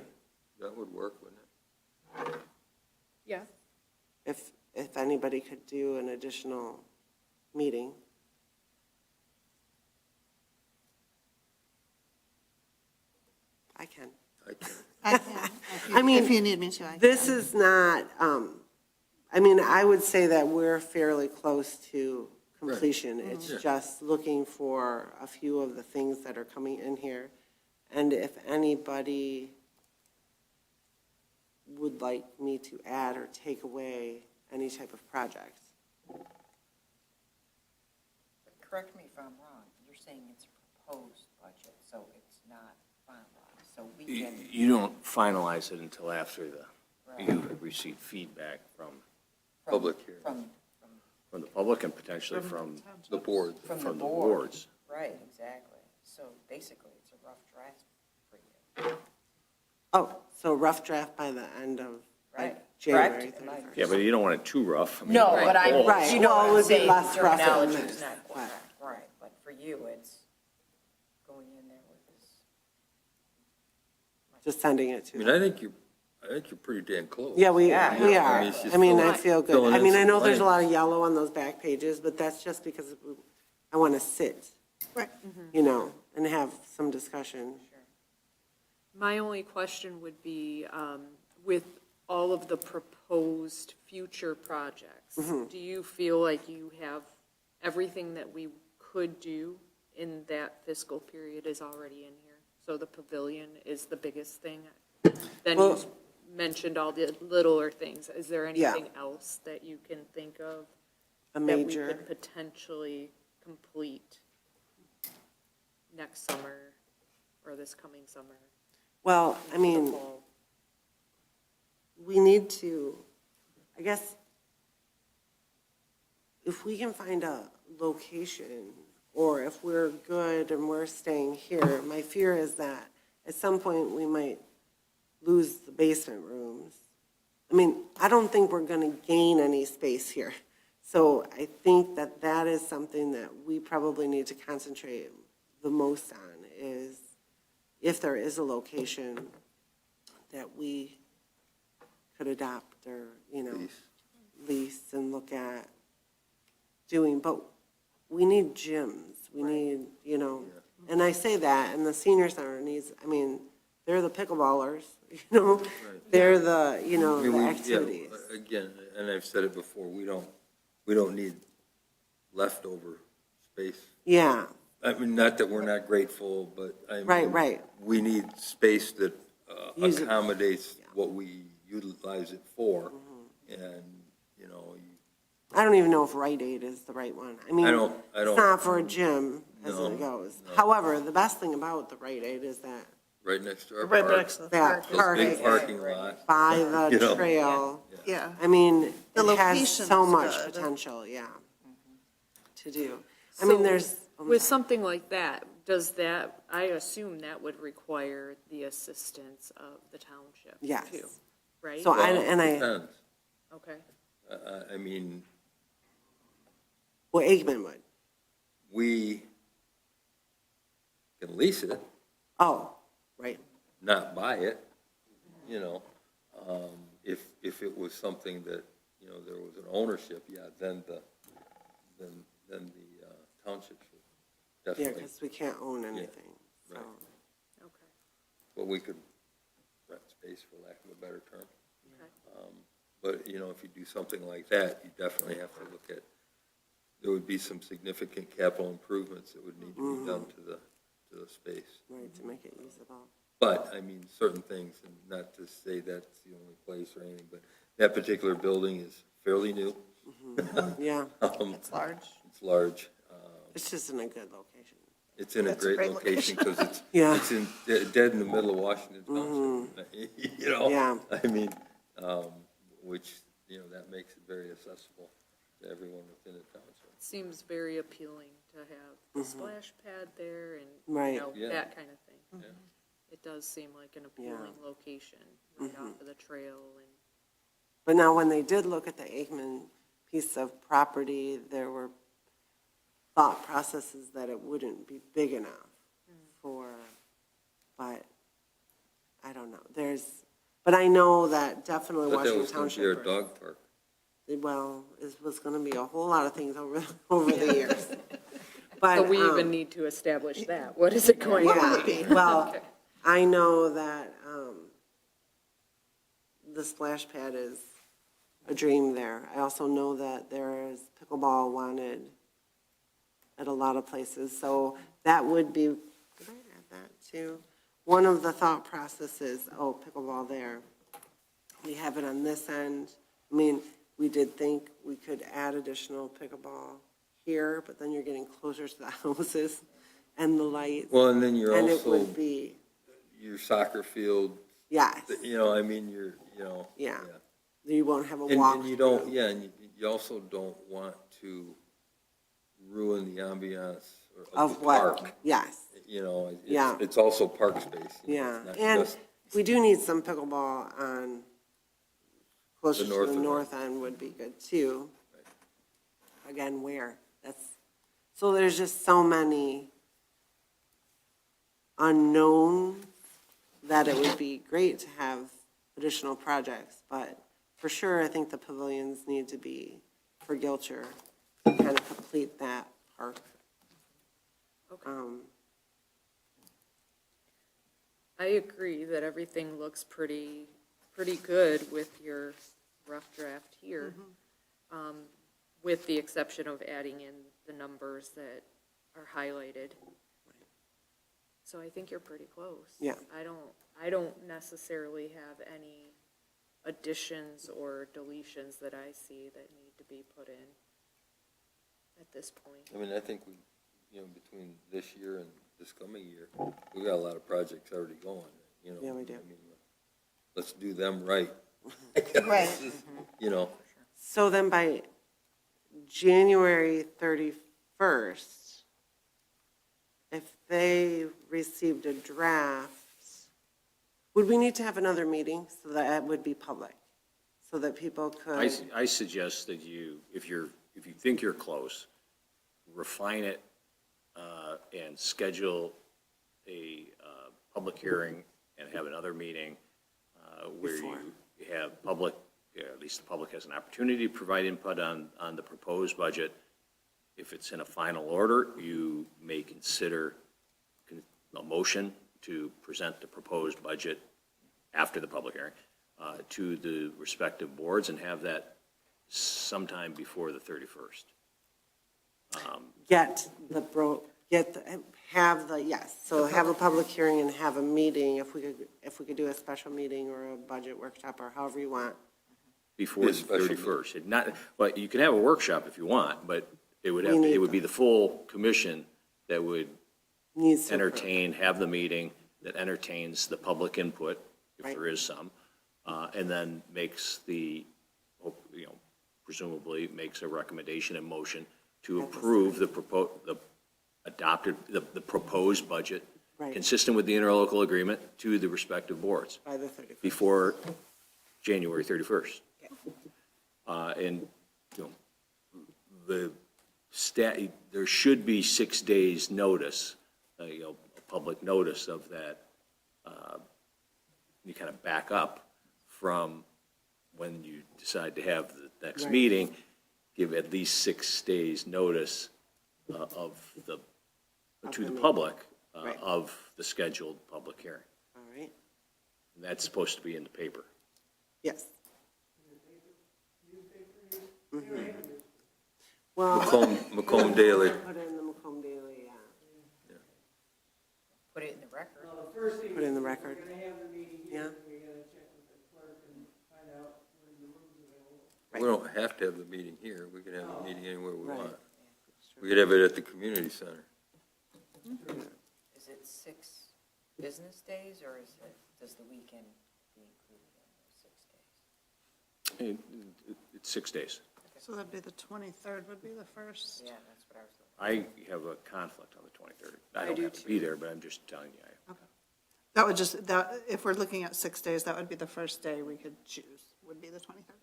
that would work, wouldn't it? Yeah. If anybody could do an additional meeting. I can. I can. I can, I mean, if you need me to, I can. This is not, I mean, I would say that we're fairly close to completion. It's Yeah. just looking for a few of the things that are coming in here. And if anybody would like me to add or take away any type of projects. Correct me if I'm wrong, you're saying it's a proposed budget, so it's not finalized, so we You can. you don't finalize it until after Right. you have received feedback from Public hearing. the public and potentially from The board. From the from the board. boards. Right, exactly. So basically, it's a rough draft for you. Oh, so rough draft by the end of Right. January Correct. 31st. Yeah, but you don't want it too rough. I mean, No, like but I, goals. Right. you know Well, what it I'm would be saying, less rough than terminology this, is not but- correct, right, but for you, it's going in there with this. Just sending it I mean, to. I think you're pretty damn close. Yeah, we Yeah. are. I mean, it's just I mean, I filling- feel good. filling I in mean, I some know there's a blanks. lot of yellow on those back pages, but that's just because I want to sit, Right. you know, and have some discussion. My only question would be, with all of the proposed future projects, do you feel like you have everything that we could do in that fiscal period is already in here? So the pavilion is the biggest thing? Then you Well- mentioned all the littler things. Is there Yeah. anything else that you can think of A that we major, could potentially complete next summer or this coming summer? well, I mean, Fall? we need to, I guess, if we can find a location, or if we're good and we're staying here, my fear is that at some point we might lose the basement rooms. I mean, I don't think we're going to gain any space here. So I think that that is something that we probably need to concentrate the most on, is if there is a location that we could adopt or, you know, lease and look at doing, but we need gyms, we need, you know, and I say that, and the senior center needs, I mean, they're the pickleballers, you know, they're the, you know, I mean, the we- activities. yeah, again, and I've said it before, we don't need leftover space. Yeah, I mean, not that we're not grateful, but I mean. Right. We need space that Use it. accommodates what we utilize it for. And, you know, I don't even know if Rite Aid is the right one. I mean, I don't- it's not for a gym as No, it goes. no. However, the best thing about the Rite Aid is that right next to our Right park, next to the that park. those big park parking lot. by You the know. trail, Yeah. I mean, The it has location so is much good. potential, yeah, to do. I mean, So, there's, With something like that, does that, I assume that would require the assistance of the township Yes. too, right? So I, Well, and I, depends. Okay, I mean, well, Eggman would. we can lease it, Oh, right, not buy it, you know. If it was something that, you know, there was an ownership, yeah, then the township should yeah, definitely, because we can't own anything, so. right. okay, but we could rent space, for lack of a better term. okay. But, you know, if you do something like that, you definitely have to look at, there would be some significant capital improvements that would need to be done to the space. Right, to make it usable. But, I mean, certain things, and not to say that's the only place or anything, but that particular building is fairly new. Yeah, It's large. It's large. it's just in a good location. It's in a That's a great great location because it's, Yeah. it's in, dead in the middle of Washington Township. You know? Yeah. I mean, which, you know, that makes it very accessible to everyone within the township. Seems very appealing to have the splash pad there and, Right. you know, Yeah. that kind of thing. Yeah. It does seem like an appealing location, right off of the trail and. But now, when they did look at the Eggman piece of property, there were thought processes that it wouldn't be big enough for, but I don't know. But I know that definitely But that Washington was going to be our Township, dog park. well, it was going to be a whole lot of things over the years. But, So we even need to establish that. What is it going to be? yeah, well, Okay. I know that the splash pad is a dream there. I also know that there is pickleball wanted at a lot of places. So that would be, did I add that too? One of the thought processes, oh, pickleball there. We have it on this end. I mean, we did think we could add additional pickleball here, but then you're getting closer to the houses and the lights. Well, and then you're And it also, would be, your soccer field, yes, you know, I mean, you're, you know. yeah. You won't have a And, walk. and you don't, yeah, and you also don't want to ruin the ambiance of Of the what? park. Yes, You know, Yeah. it's also park space. you know, yeah. it's not And just- we do need some pickleball on, closer The to north the end. north end would be good too. Again, where? So there's just so many unknowns that it would be great to have additional projects, but for sure, I think the pavilions need to be for Gilcher to kind of complete that park. I agree that everything looks pretty good with your rough draft here, with the exception of adding in the numbers that are highlighted. So I think you're pretty close. Yeah. I don't necessarily have any additions or deletions that I see that need to be put in at this point. I mean, I think we, you know, between this year and this coming year, we got a lot of projects already going, you know. Yeah, we do. I mean, let's do them right. Right. You know, So then by January 31st, if they received a draft, would we need to have another meeting so that it would be public? So that people could, I suggest that you, if you think you're close, refine it and schedule a public hearing and have another meeting where Before. you have public, at least the public has an opportunity to provide input on the proposed budget. If it's in a final order, you may consider a motion to present the proposed budget after the public hearing to the respective boards and have that sometime before the 31st. yes, so have a public hearing and have a meeting, if we could do a special meeting or a budget workshop or however you want. Before the Special meeting. 31st. Not, but you can have a workshop if you want, but it would We need it would be the full commission that would Needs to approve. entertain, have the meeting that entertains the public input, if Right. there is some, and then makes the, you know, presumably makes a recommendation and motion to approve the proposed budget Right. consistent with the interlocal agreement to the respective boards By the 31st. before January 31st. And, you know, there should be 6 days' notice, you know, public notice of that. You kind of back up from when you decide to have the next Right. meeting, give at least 6 days' notice to the public Right. of the scheduled public hearing. All right, And that's supposed to be in the paper. yes. Well, Macomb Daily. put it in the Macomb Daily, yeah, Put it in the record. Well, the first thing, put it in the record, we're gonna have the meeting yeah. here, we gotta check with the clerk and find out when the room's available. We don't have to have the meeting here. We can have the meeting anywhere we Right. want. We could have it at the community center. Is it 6 business days, or does the weekend be included in those 6 days? It's 6 days. So that'd be the 23rd would be the first. Yeah, that's what I was looking. I have a conflict on the 23rd. I I don't do have to be there, but I'm just telling you. That would just, if we're looking at 6 days, that would be the first day we could choose, would be the 23rd.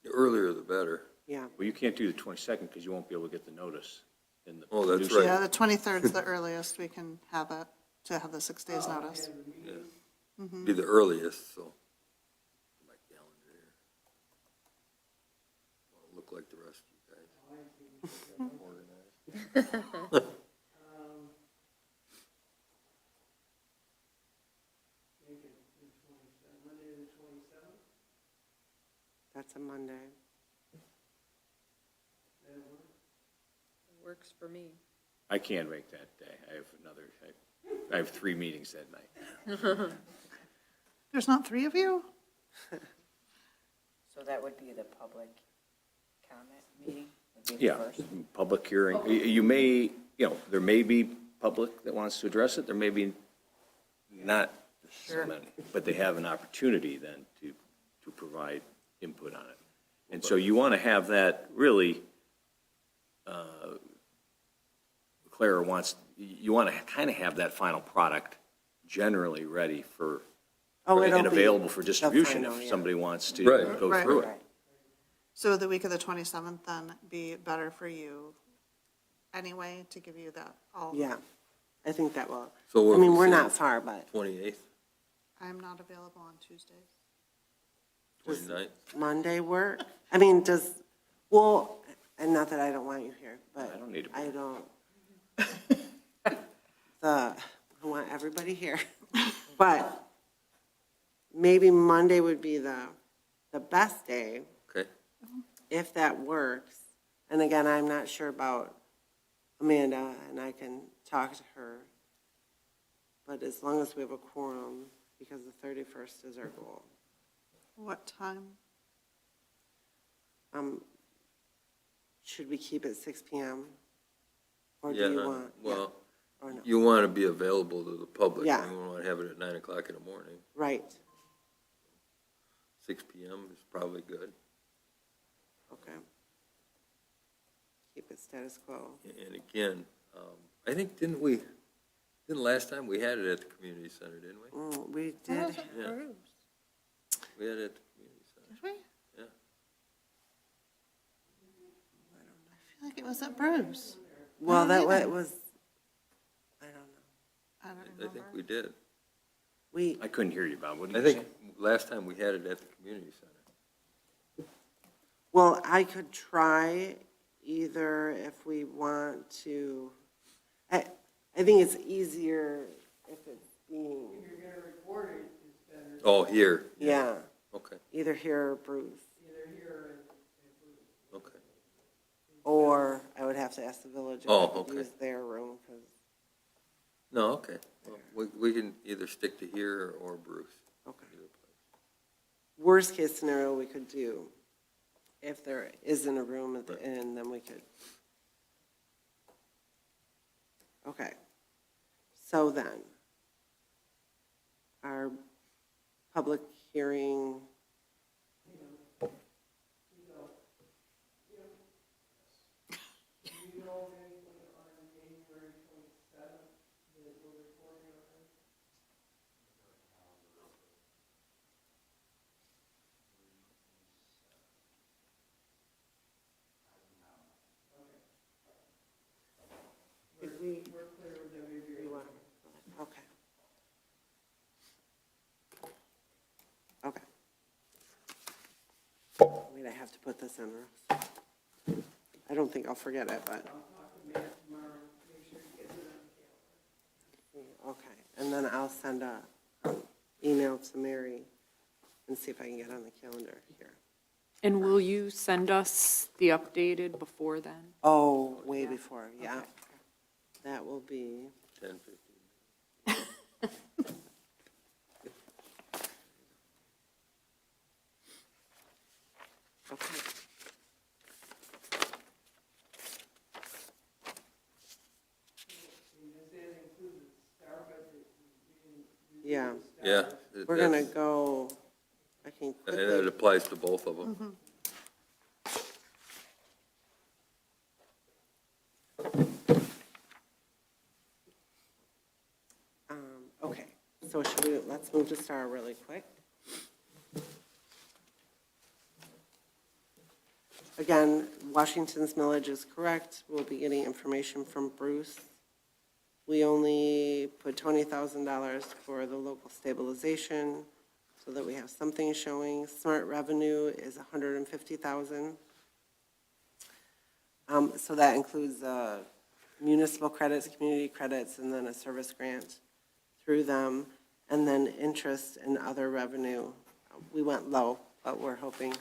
The earlier the better. Yeah, Well, you can't do the 22nd because you won't be able to get the notice in the. Oh, that's newspaper. right. Yeah, the 23rd is the earliest we can have it, to have the 6 days notice. Be the earliest, so. My calendar here. Wanna look like the rest of you guys. Organized. That's a Monday. Works for me. I can't make that day. I have 3 meetings that night. There's not 3 of you? So that would be the public comment meeting? Would be the Yeah, first? public hearing. You may, there may be public that wants to address it, there may be not so Sure. many, but they have an opportunity then to provide input on it. And so you want to have that really, Clara you want to kind of have that final product generally ready for, Oh, it'll and be available for the distribution final, if yeah. somebody wants to Right. go Right. through it. Right. So would the week of the 27th then be better for you anyway, to give you that all? Yeah, I think that will. So what I mean, we we're say- not far, but 28th, I'm not available on Tuesdays. 29th? Monday work? I mean, well, and not that I don't want you here, but I don't need to be. I don't. I want everybody here. But maybe Monday would be the best day, Okay, if that works. And again, I'm not sure about Amanda, and I can talk to her. But as long as we have a quorum, because the 31st is our goal. What time? Should we keep it 6 PM? Or do yeah, you want? yeah, well, or no? you want to be available to the public. Yeah. You want to have it at 9 o'clock in the morning. Right, 6 PM is probably good. okay. Keep it status quo. And again, I think, didn't last time we had it at the community center, didn't we? We did, Yeah. We had it at the community center, Did we? yeah. I feel like it was at Bruce. well, that either. was, I don't know. I don't I remember. think we did. I couldn't hear you, Bob. What did I you say? think last time we had it at the community center. Well, I could try either if we want to, I think it's easier if it's being, If you're gonna record it, it's better Oh, here, yeah, okay, either here or Bruce. either here and okay. Or I would have to ask the village if Oh, I could okay. use their room, because, No, okay. Well, we can either stick to here or Bruce. okay. Either place. Worst case scenario we could do, if there isn't a room at the Right. end, then we could. Okay. So then, our public hearing, you know of anything on January 27th that we're recording on? did we, We're clear with WBR. okay. Okay. Wait, I have to put this in. I don't think I'll forget it, but. I'll talk to Matt tomorrow, make sure he gets it on the calendar. Okay, and then I'll send a email to Mary and see if I can get on the calendar here. And will you send us the updated before then? Oh, way before, yeah. That will be, 10:15. okay. And does that include the star budget? Yeah, Yeah. we're gonna go, I can And it quickly, applies to both of them. okay. So should we, let's move to star really quick. Again, Washington's millage is correct. We'll be getting information from Bruce. We only put $20,000 for the local stabilization so that we have something showing. Smart revenue is $150,000. So that includes municipal credits, community credits, and then a service grant through them, and then interest and other revenue. We went low, but we're hoping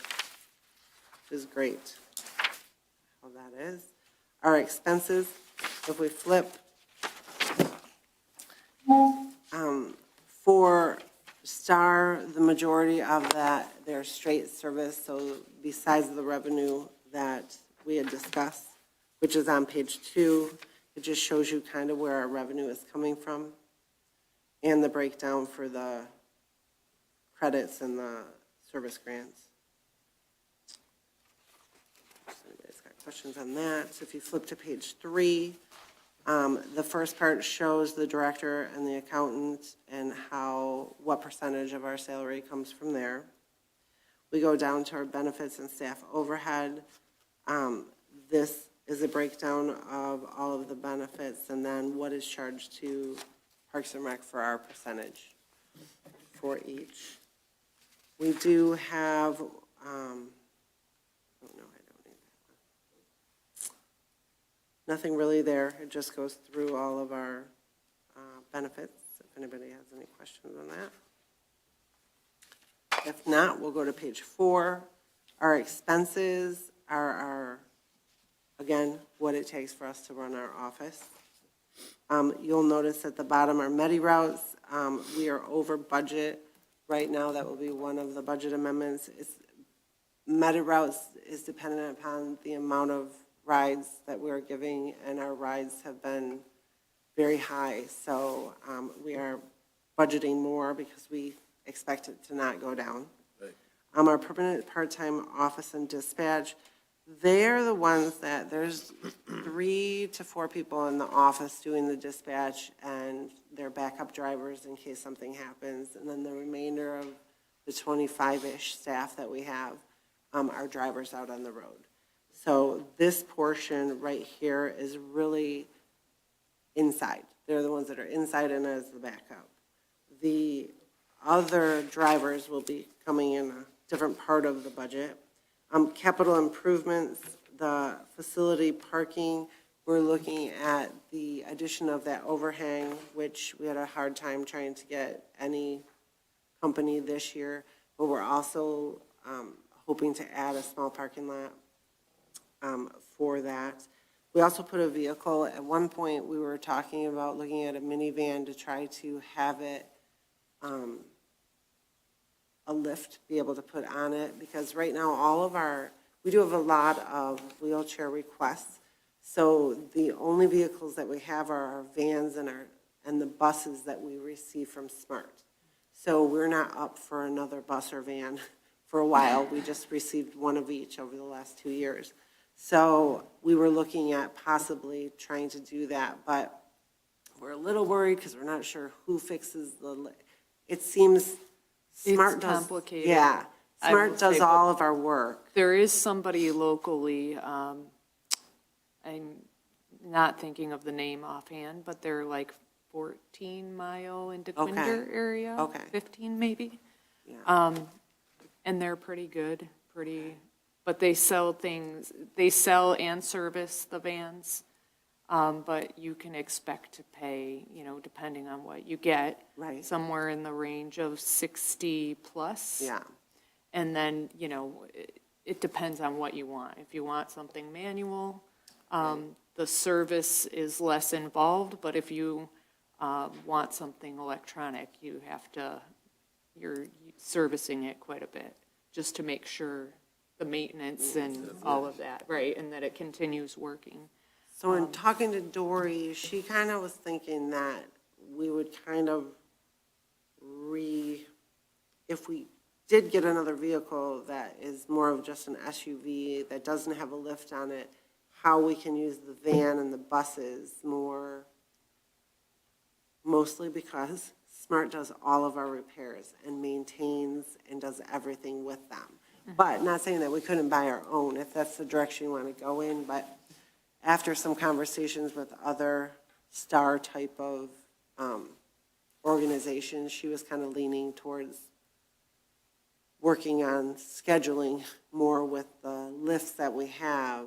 which is great. How that is. Our expenses, if we flip, for Star, the majority of that, they're straight service, so besides the revenue that we had discussed, which is on page 2, it just shows you kind of where our revenue is coming from and the breakdown for the credits and the service grants. If anybody's got questions on that. So if you flip to page 3, the first part shows the director and the accountant and what percentage of our salary comes from there. We go down to our benefits and staff overhead. This is a breakdown of all of the benefits and then what is charged to Parks and Rec for our percentage for each. We do have, nothing really there. It just goes through all of our benefits, if anybody has any questions on that. If not, we'll go to page 4. Our expenses are again, what it takes for us to run our office. You'll notice at the bottom are Medi routes. We are over budget right now. That will be one of the budget amendments. Medi routes is dependent upon the amount of rides that we're giving, and our rides have been very high. So we are budgeting more because we expect it to not go down. Right. Our permanent part-time office and dispatch, they're the ones that there's 3 to 4 people in the office doing the dispatch, and they're backup drivers in case something happens. And then the remainder of the 25-ish staff that we have are drivers out on the road. So this portion right here is really inside. They're the ones that are inside and as the backup. The other drivers will be coming in a different part of the budget. Capital improvements, the facility parking, we're looking at the addition of that overhang, which we had a hard time trying to get any company this year, but we're also hoping to add a small parking lot for that. We also put a vehicle, at one point we were talking about looking at a minivan to try to have it a lift, be able to put on it, because right now we do have a lot of wheelchair requests. So the only vehicles that we have are our vans and the buses that we receive from SMART. So we're not up for another bus or van for a while. We just received one of each over the last 2 years. So we were looking at possibly trying to do that, but we're a little worried because we're not sure who fixes it seems SMART It's does. complicated. Yeah, I SMART will does say, all of our work. There is somebody locally, I'm not thinking of the name offhand, but they're like 14-mile in DeQuinder area. Okay. 15 maybe. Yeah. And they're pretty good, but they sell and service the vans. But you can expect to pay, depending on what you get. Right. Somewhere in the range of 60 plus. Yeah, And then, it depends on what you want. If you want something manual, the service is less involved, but if you want something electronic, you're servicing it quite a bit, just to make sure the maintenance and all of that, right, and that it continues working. so in talking to Dory, she kind of was thinking that we would kind of if we did get another vehicle that is more of just an SUV that doesn't have a lift on it, how we can use the van and the buses more, mostly because SMART does all of our repairs and maintains and does everything with them. But not saying that we couldn't buy our own if that's the direction you want to go in, but after some conversations with other STAR type of organizations, she was kind of leaning towards working on scheduling more with the lifts that we have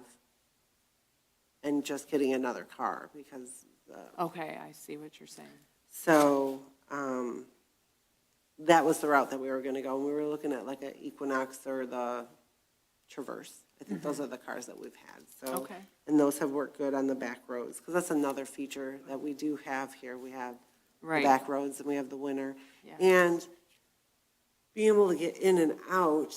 and just getting another car because. Okay, I see what you're saying. So that was the route that we were going to go. We were looking at like an Equinox or the Traverse. I think those are the cars that we've had, so. Okay. And those have worked good on the back roads, because that's another feature that we do have here. We have the Right. back roads and we have the winter. Yeah. And being able to get in and out,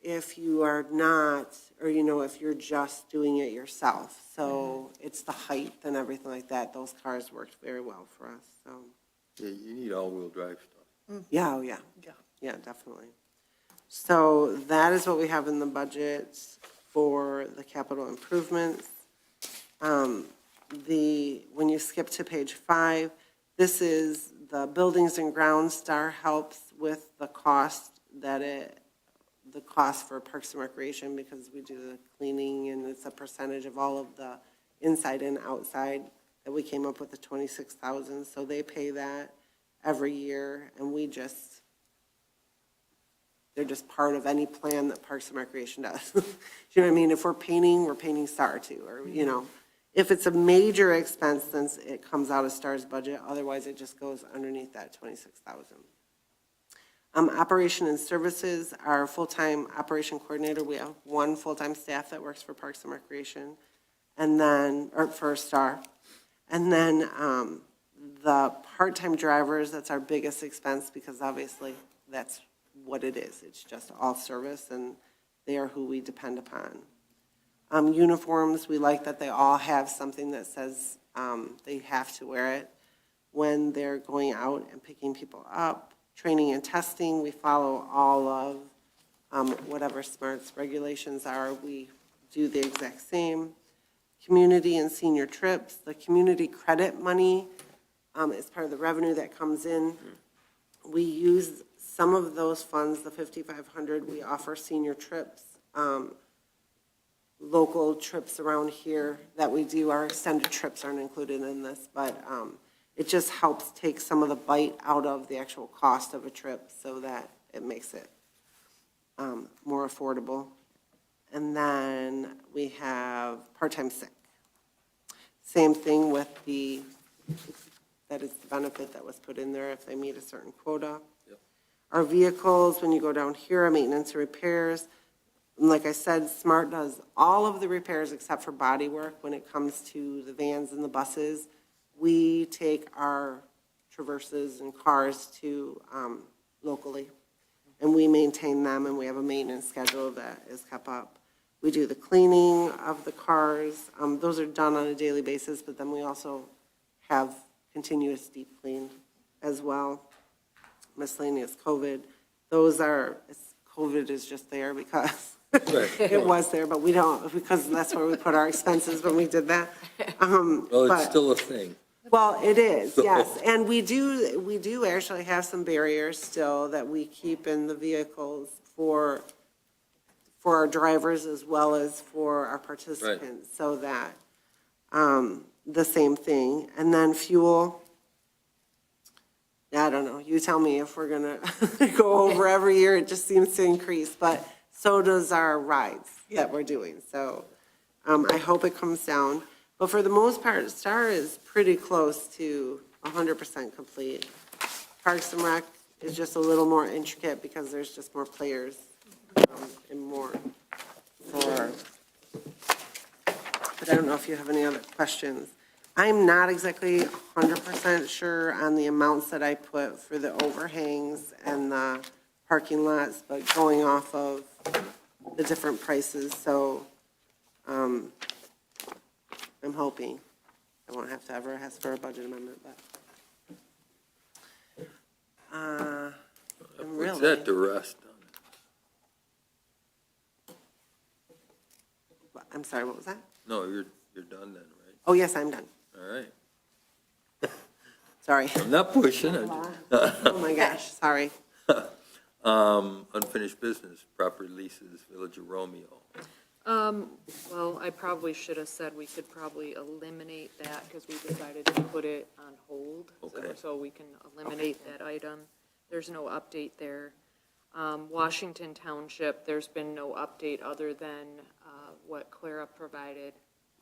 if you are not, or if you're just doing it yourself. So it's the height and everything like that. Those cars worked very well for us, so. Yeah, you need all-wheel drive stuff. Yeah, oh, yeah. Yeah, definitely. So that is what we have in the budget for the capital improvements. When you skip to page 5, this is the buildings and grounds. STAR helps with the cost the cost for Parks and Recreation, because we do the cleaning and it's a percentage of all of the inside and outside that we came up with the 26,000. So they pay that every year, and they're just part of any plan that Parks and Recreation does. Do you know what I mean? If we're painting STAR too, or, if it's a major expense, then it comes out of STAR's budget. Otherwise, it just goes underneath that 26,000. Operation and services, our full-time operation coordinator, we have one full-time staff that works for Parks and Recreation, and then, or for STAR. And then the part-time drivers, that's our biggest expense, because obviously that's what it is. It's just all service, and they are who we depend upon. Uniforms, we like that they all have something that says they have to wear it when they're going out and picking people up. Training and testing, we follow all of whatever SMART's regulations are. We do the exact same. Community and senior trips, the community credit money is part of the revenue that comes in. We use some of those funds, the 5,500, we offer senior trips, local trips around here that we do. Our extended trips aren't included in this, but it just helps take some of the bite out of the actual cost of a trip so that it makes it more affordable. And then we have part-time sick. Same thing with that is the benefit that was put in there if they meet a certain quota. Yep. Our vehicles, when you go down here, maintenance and repairs, and like I said, SMART does all of the repairs except for body work when it comes to the vans and the buses. We take our Traverses and cars to locally, and we maintain them, and we have a maintenance schedule that is kept up. We do the cleaning of the cars. Those are done on a daily basis, but then we also have continuous deep clean as well. Miscellaneous COVID. COVID is just there because it was there, but we don't, because that's where we put our expenses when we did that. Well, it's still a thing. Well, it is, yes. And we do actually have some barriers still that we keep in the vehicles for our drivers as well as for our participants, so that the same thing. And then fuel, I don't know, you tell me if we're going to go over every year. It just seems to increase, but so does our rides that we're doing. So I hope it comes down. But for the most part, STAR is pretty close to 100% complete. Parks and Rec is just a little more intricate because there's just more players and more for. But I don't know if you have any other questions. I'm not exactly 100% sure on the amounts that I put for the overhangs and the parking lots, but going off of the different prices, so I'm hoping I won't have to ever ask for a budget amendment, but What's that, the rest on it? I'm sorry, what was that? No, you're done then, right? Oh, yes, I'm done. All right. Sorry. I'm not pushing it. Oh, my gosh, sorry. Unfinished business, property leases, Village of Romeo. Well, I probably should have said we could probably eliminate that because we decided to put it on hold. Okay. So we can eliminate that item. There's no update there. Washington Township, there's been no update other than what Clara provided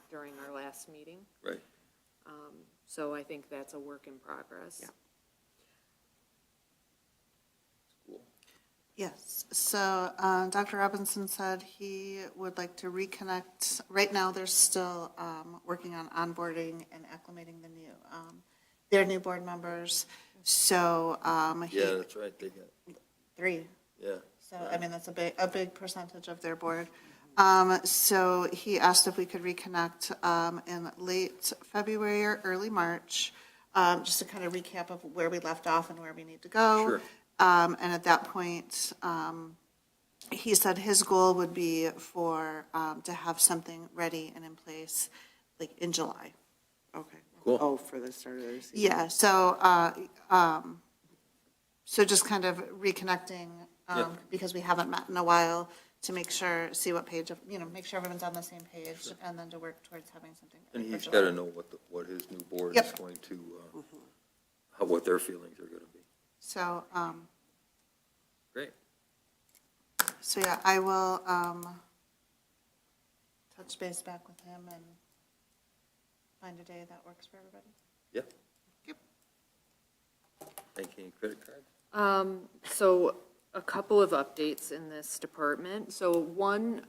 during our last meeting. Right. So I think that's a work in progress. Yeah. Cool. Yes, so Dr. Robinson said he would like to reconnect. Right now, they're still working on onboarding and acclimating their new board members. So Yeah, that's right, they got, 3. yeah. So, I mean, that's a big percentage of their board. So he asked if we could reconnect in late February or early March, just to kind of recap of where we left off and where we need to go. Sure. And at that point, he said his goal would be to have something ready and in place, like in July. Okay. Cool. Oh, for the start of the season. Yeah, so just kind of reconnecting, Yeah. because we haven't met in a while, to make sure, see what page of, make sure everyone's on the same page, and then to work towards having something. And ready for he's July. got to know what his new board is Yep. going to, what their feelings are going to be. So, Great. so yeah, I will touch base back with him and find a day that works for everybody. Yeah. Yep. Banking and credit cards? So a couple of updates in this department. So one,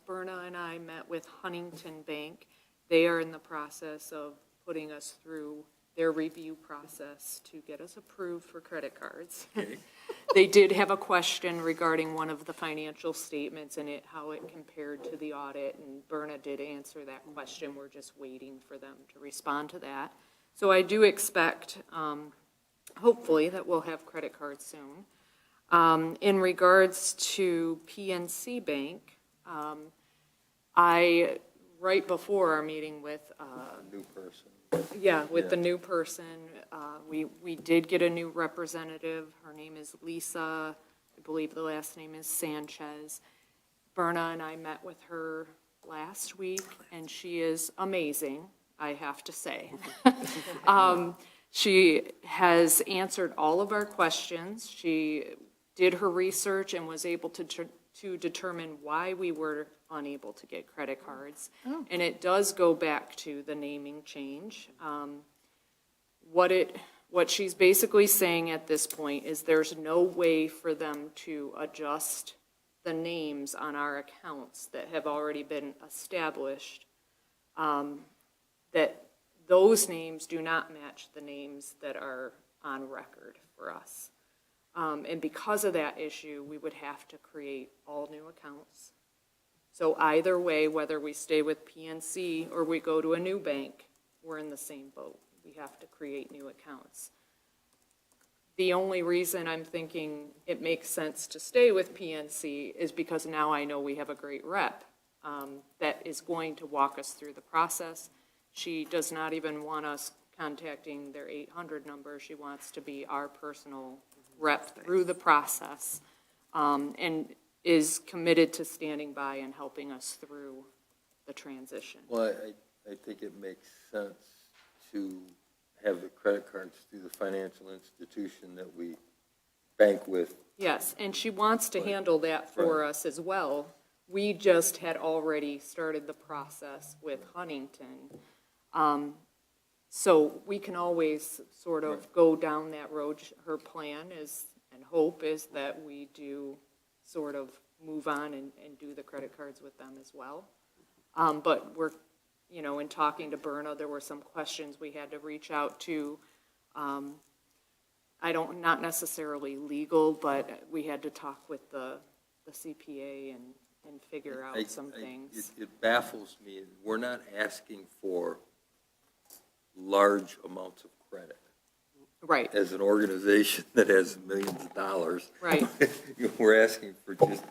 Berna and I met with Huntington Bank. They are in the process of putting us through their review process to get us approved for credit cards. Okay. They did have a question regarding one of the financial statements and how it compared to the audit, and Berna did answer that question. We're just waiting for them to respond to that. So I do expect, hopefully, that we'll have credit cards soon. In regards to PNC Bank, right before our meeting with, New person. with the new person, we did get a new representative. Her name is Lisa, I believe the last name is Sanchez. Berna and I met with her last week, and she is amazing, I have to say. She has answered all of our questions. She did her research and was able to determine why we were unable to get credit cards. And it does go back to the naming change. What she's basically saying at this point is there's no way for them to adjust the names on our accounts that have already been established, that those names do not match the names that are on record for us. And because of that issue, we would have to create all new accounts. So either way, whether we stay with PNC or we go to a new bank, we're in the same boat. We have to create new accounts. The only reason I'm thinking it makes sense to stay with PNC is because now I know we have a great rep that is going to walk us through the process. She does not even want us contacting their 800 number. She wants to be our personal rep through the process, and is committed to standing by and helping us through the transition. Well, I think it makes sense to have the credit cards through the financial institution that we bank with. Yes, and she wants to handle that for Right. us as well. We just had already started the process with Huntington. So we can always sort of go down that road. Her plan is, and hope is, that we do sort of move on and do the credit cards with them as well. But we're, in talking to Berna, there were some questions we had to reach out to. Not necessarily legal, but we had to talk with the CPA and figure out some things. It baffles me. We're not asking for large amounts of credit. Right, As an organization that has millions of dollars. right. We're asking for just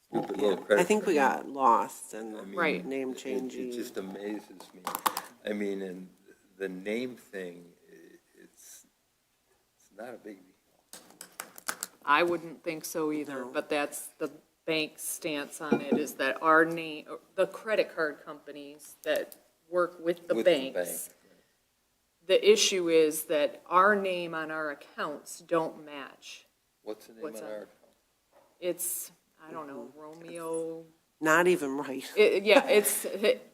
stupid little credit. I think we got lost in I the mean, Right. name It changing. just amazes me. I mean, and the name thing, it's not a big deal. I wouldn't think so either, No. but that's the bank's stance on it, is that our name, the credit card companies that work with the With the banks, bank. the issue is that our name on our accounts don't match. What's the name What's on that? our account? It's, I don't know, Romeo. Not even right.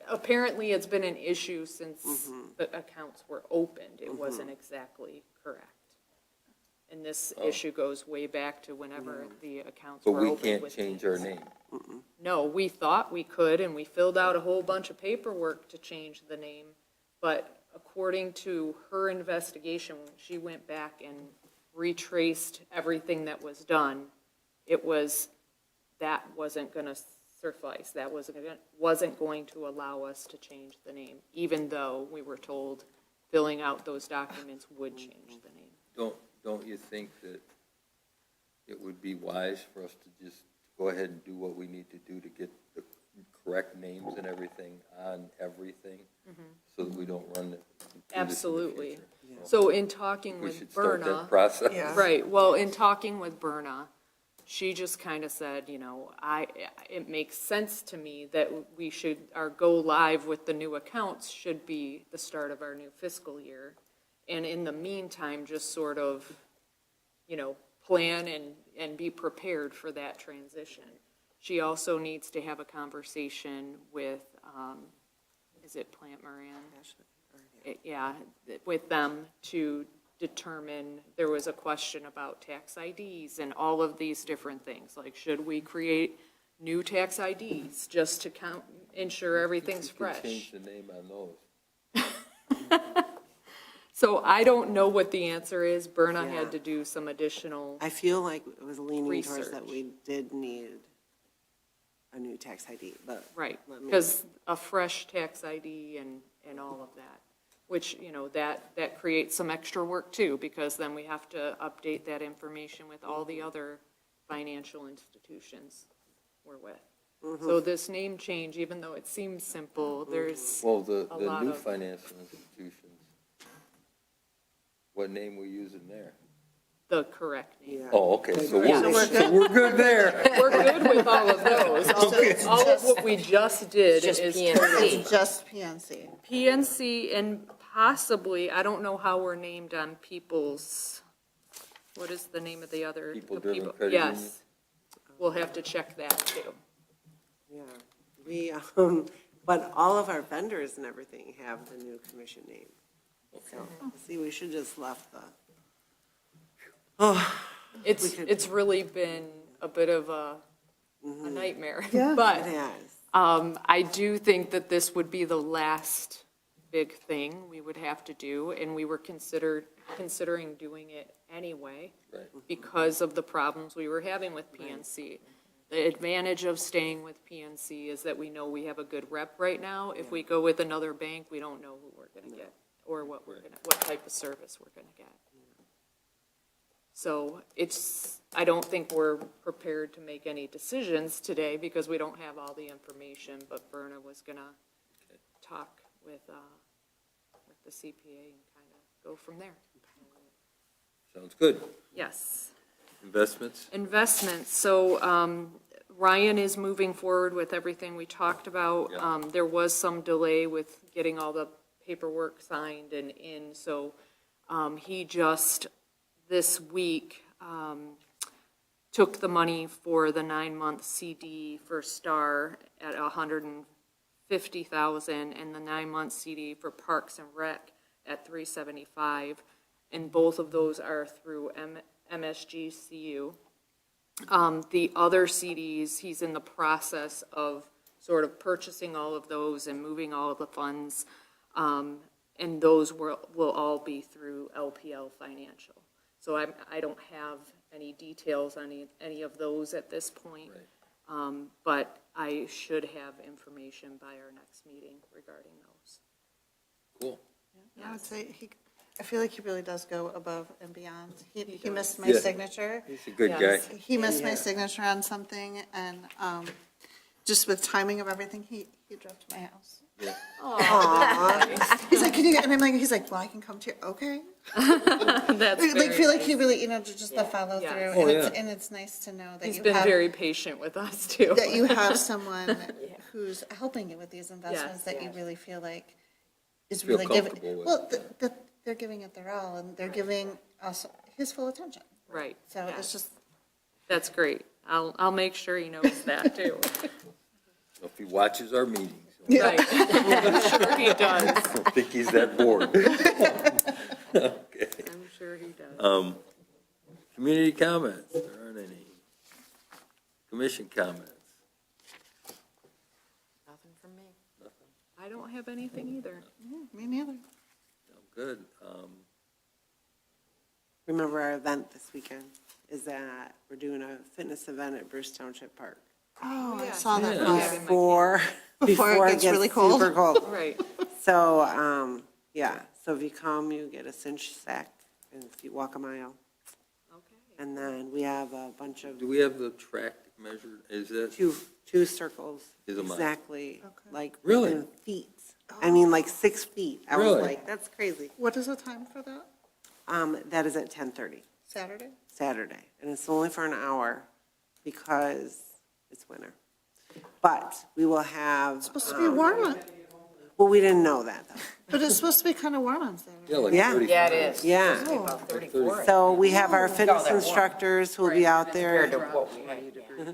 Apparently it's been an issue since the accounts were opened. It wasn't exactly correct. And this issue goes way back to whenever the accounts But were we opened can't with change PNC. our name. No, we thought we could, and we filled out a whole bunch of paperwork to change the name. But according to her investigation, when she went back and retraced everything that was done, that wasn't gonna suffice. That wasn't going to allow us to change the name, even though we were told filling out those documents would change the name. Don't you think that it would be wise for us to just go ahead and do what we need to do to get the correct names and everything on everything? So that we don't run it. Absolutely. So in talking We with should start that Berna, process. right, well, in talking with Berna, she just kind of said, it makes sense to me that our go live with the new accounts should be the start of our new fiscal year. And in the meantime, just sort of, plan and be prepared for that transition. She also needs to have a conversation with, is it Plant Moran? Yeah, with them to determine, there was a question about tax IDs and all of these different things. Like, should we create new tax IDs just to ensure everything's You could fresh? change the name on those. So I don't know what the answer is. Berna Yeah. had to do some additional, I feel like it was leaning towards Research. that we did need a new tax ID, but. right, let me- because a fresh tax ID and all of that, which, that creates some extra work too, because then we have to update that information with all the other financial institutions we're with. So this name change, even though it seems simple, there's Well, the a lot new of- financial institutions, what name we using there? the correct name. Yeah. Oh, okay, so Yeah. we're good there. We're good with all of those. All of what we just did Just is PNC. Just PNC. PNC and possibly, I don't know how we're named on people's, what is the name of the other? People-driven credit union? Yes. We'll have to check that too. Yeah, but all of our vendors and everything have the new commission name. So, see, we should just left the, It's really been a bit of a nightmare. Yeah. But it has. I do think that this would be the last big thing we would have to do, and we were considering doing it anyway Right. because of the problems we were having with PNC. The advantage of staying with PNC is that we know we have a good rep right now. If we go with another bank, we don't know who we're gonna get or what type of service we're gonna get. So I don't think we're prepared to make any decisions today because we don't have all the information, but Berna was gonna talk with the CPA and kind of go from there. Sounds good. Yes. Investments? Investments, so Ryan is moving forward with everything we talked about. Yeah. There was some delay with getting all the paperwork signed and in, so he just this week took the money for the 9-month CD for Star at $150,000 and the 9-month CD for Parks and Rec at $375,000, and both of those are through MSGCU. The other CDs, he's in the process of sort of purchasing all of those and moving all of the funds, and those will all be through LPL Financial. So I don't have any details on any of those at this point, but I should have information by our next meeting regarding those. Cool. I would say I feel like he really does go above and beyond. He missed my Yeah. signature. He's a good guy. Yes. He missed my signature on something, and just with timing of everything, he drove to my house. Yeah. He's like, and I'm like, he's like, well, I can come to you, okay. That's Like, very feel like nice. he really, just the follow Yes. through, Oh, and it's nice to know that He's you been have, very patient with us too. that you have someone who's helping you with these investments Yes. that you really feel like is Feel really giving, comfortable with. well, they're giving it their all, and they're giving us his full attention. Right. So yeah. it's just, That's great. I'll make sure he knows that too. If he watches our meetings, Right. I'm sure he does. I don't think he's that bored. Okay. I'm sure he does. Community comments, there aren't any. Commission comments. Nothing from me. I don't have anything either. Me neither. Good. Remember our event this weekend is that we're doing a fitness event at Bruce Township Park. Oh, I saw that. Yeah. post. Before Before it gets really cold. super cold. Right. So, yeah, so if you come, you get a cinch sack and if you walk a mile. Okay. And then we have a bunch of, Do we have the track measured? Is that? two circles. Is a mile. Exactly, Okay. like Really? within feet. I mean, like 6 feet. I was Really? like, that's crazy. What is the time for that? That is at 10:30 Saturday? Saturday. And it's only for an hour because it's winter. But we will have. It's supposed to be warm on, Well, we didn't know that though. but it's supposed to be kind of warm on Saturday. Yeah, like Yeah. 30. Yeah, it is. Yeah. It's supposed to be about 34. So we have our fitness they're warm. instructors who will be out Compared to there. what we had, yeah.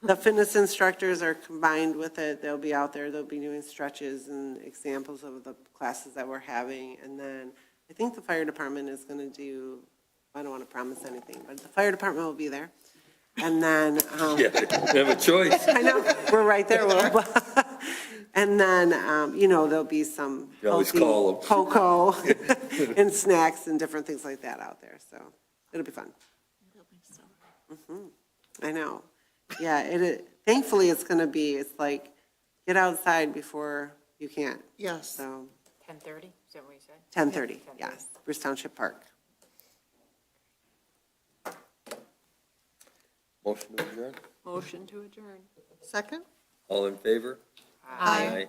The fitness instructors are combined with it. They'll be out there. They'll be doing stretches and examples of the classes that we're having. And then I think the fire department is going to do, I don't want to promise anything, but the fire department will be there. And then, Yeah, they have a choice. I know, we're right there. And then, there'll be some You always healthy call 'em. cocoa and snacks and different things like that out there. So it'll be fun. I know. Yeah, thankfully it's going to be, it's like, get outside before you can't. Yes. So 10:30, is that what you said? 10:30, yes, Bruce Township Park. Motion to adjourn. Motion to adjourn. Second? All in favor? Aye.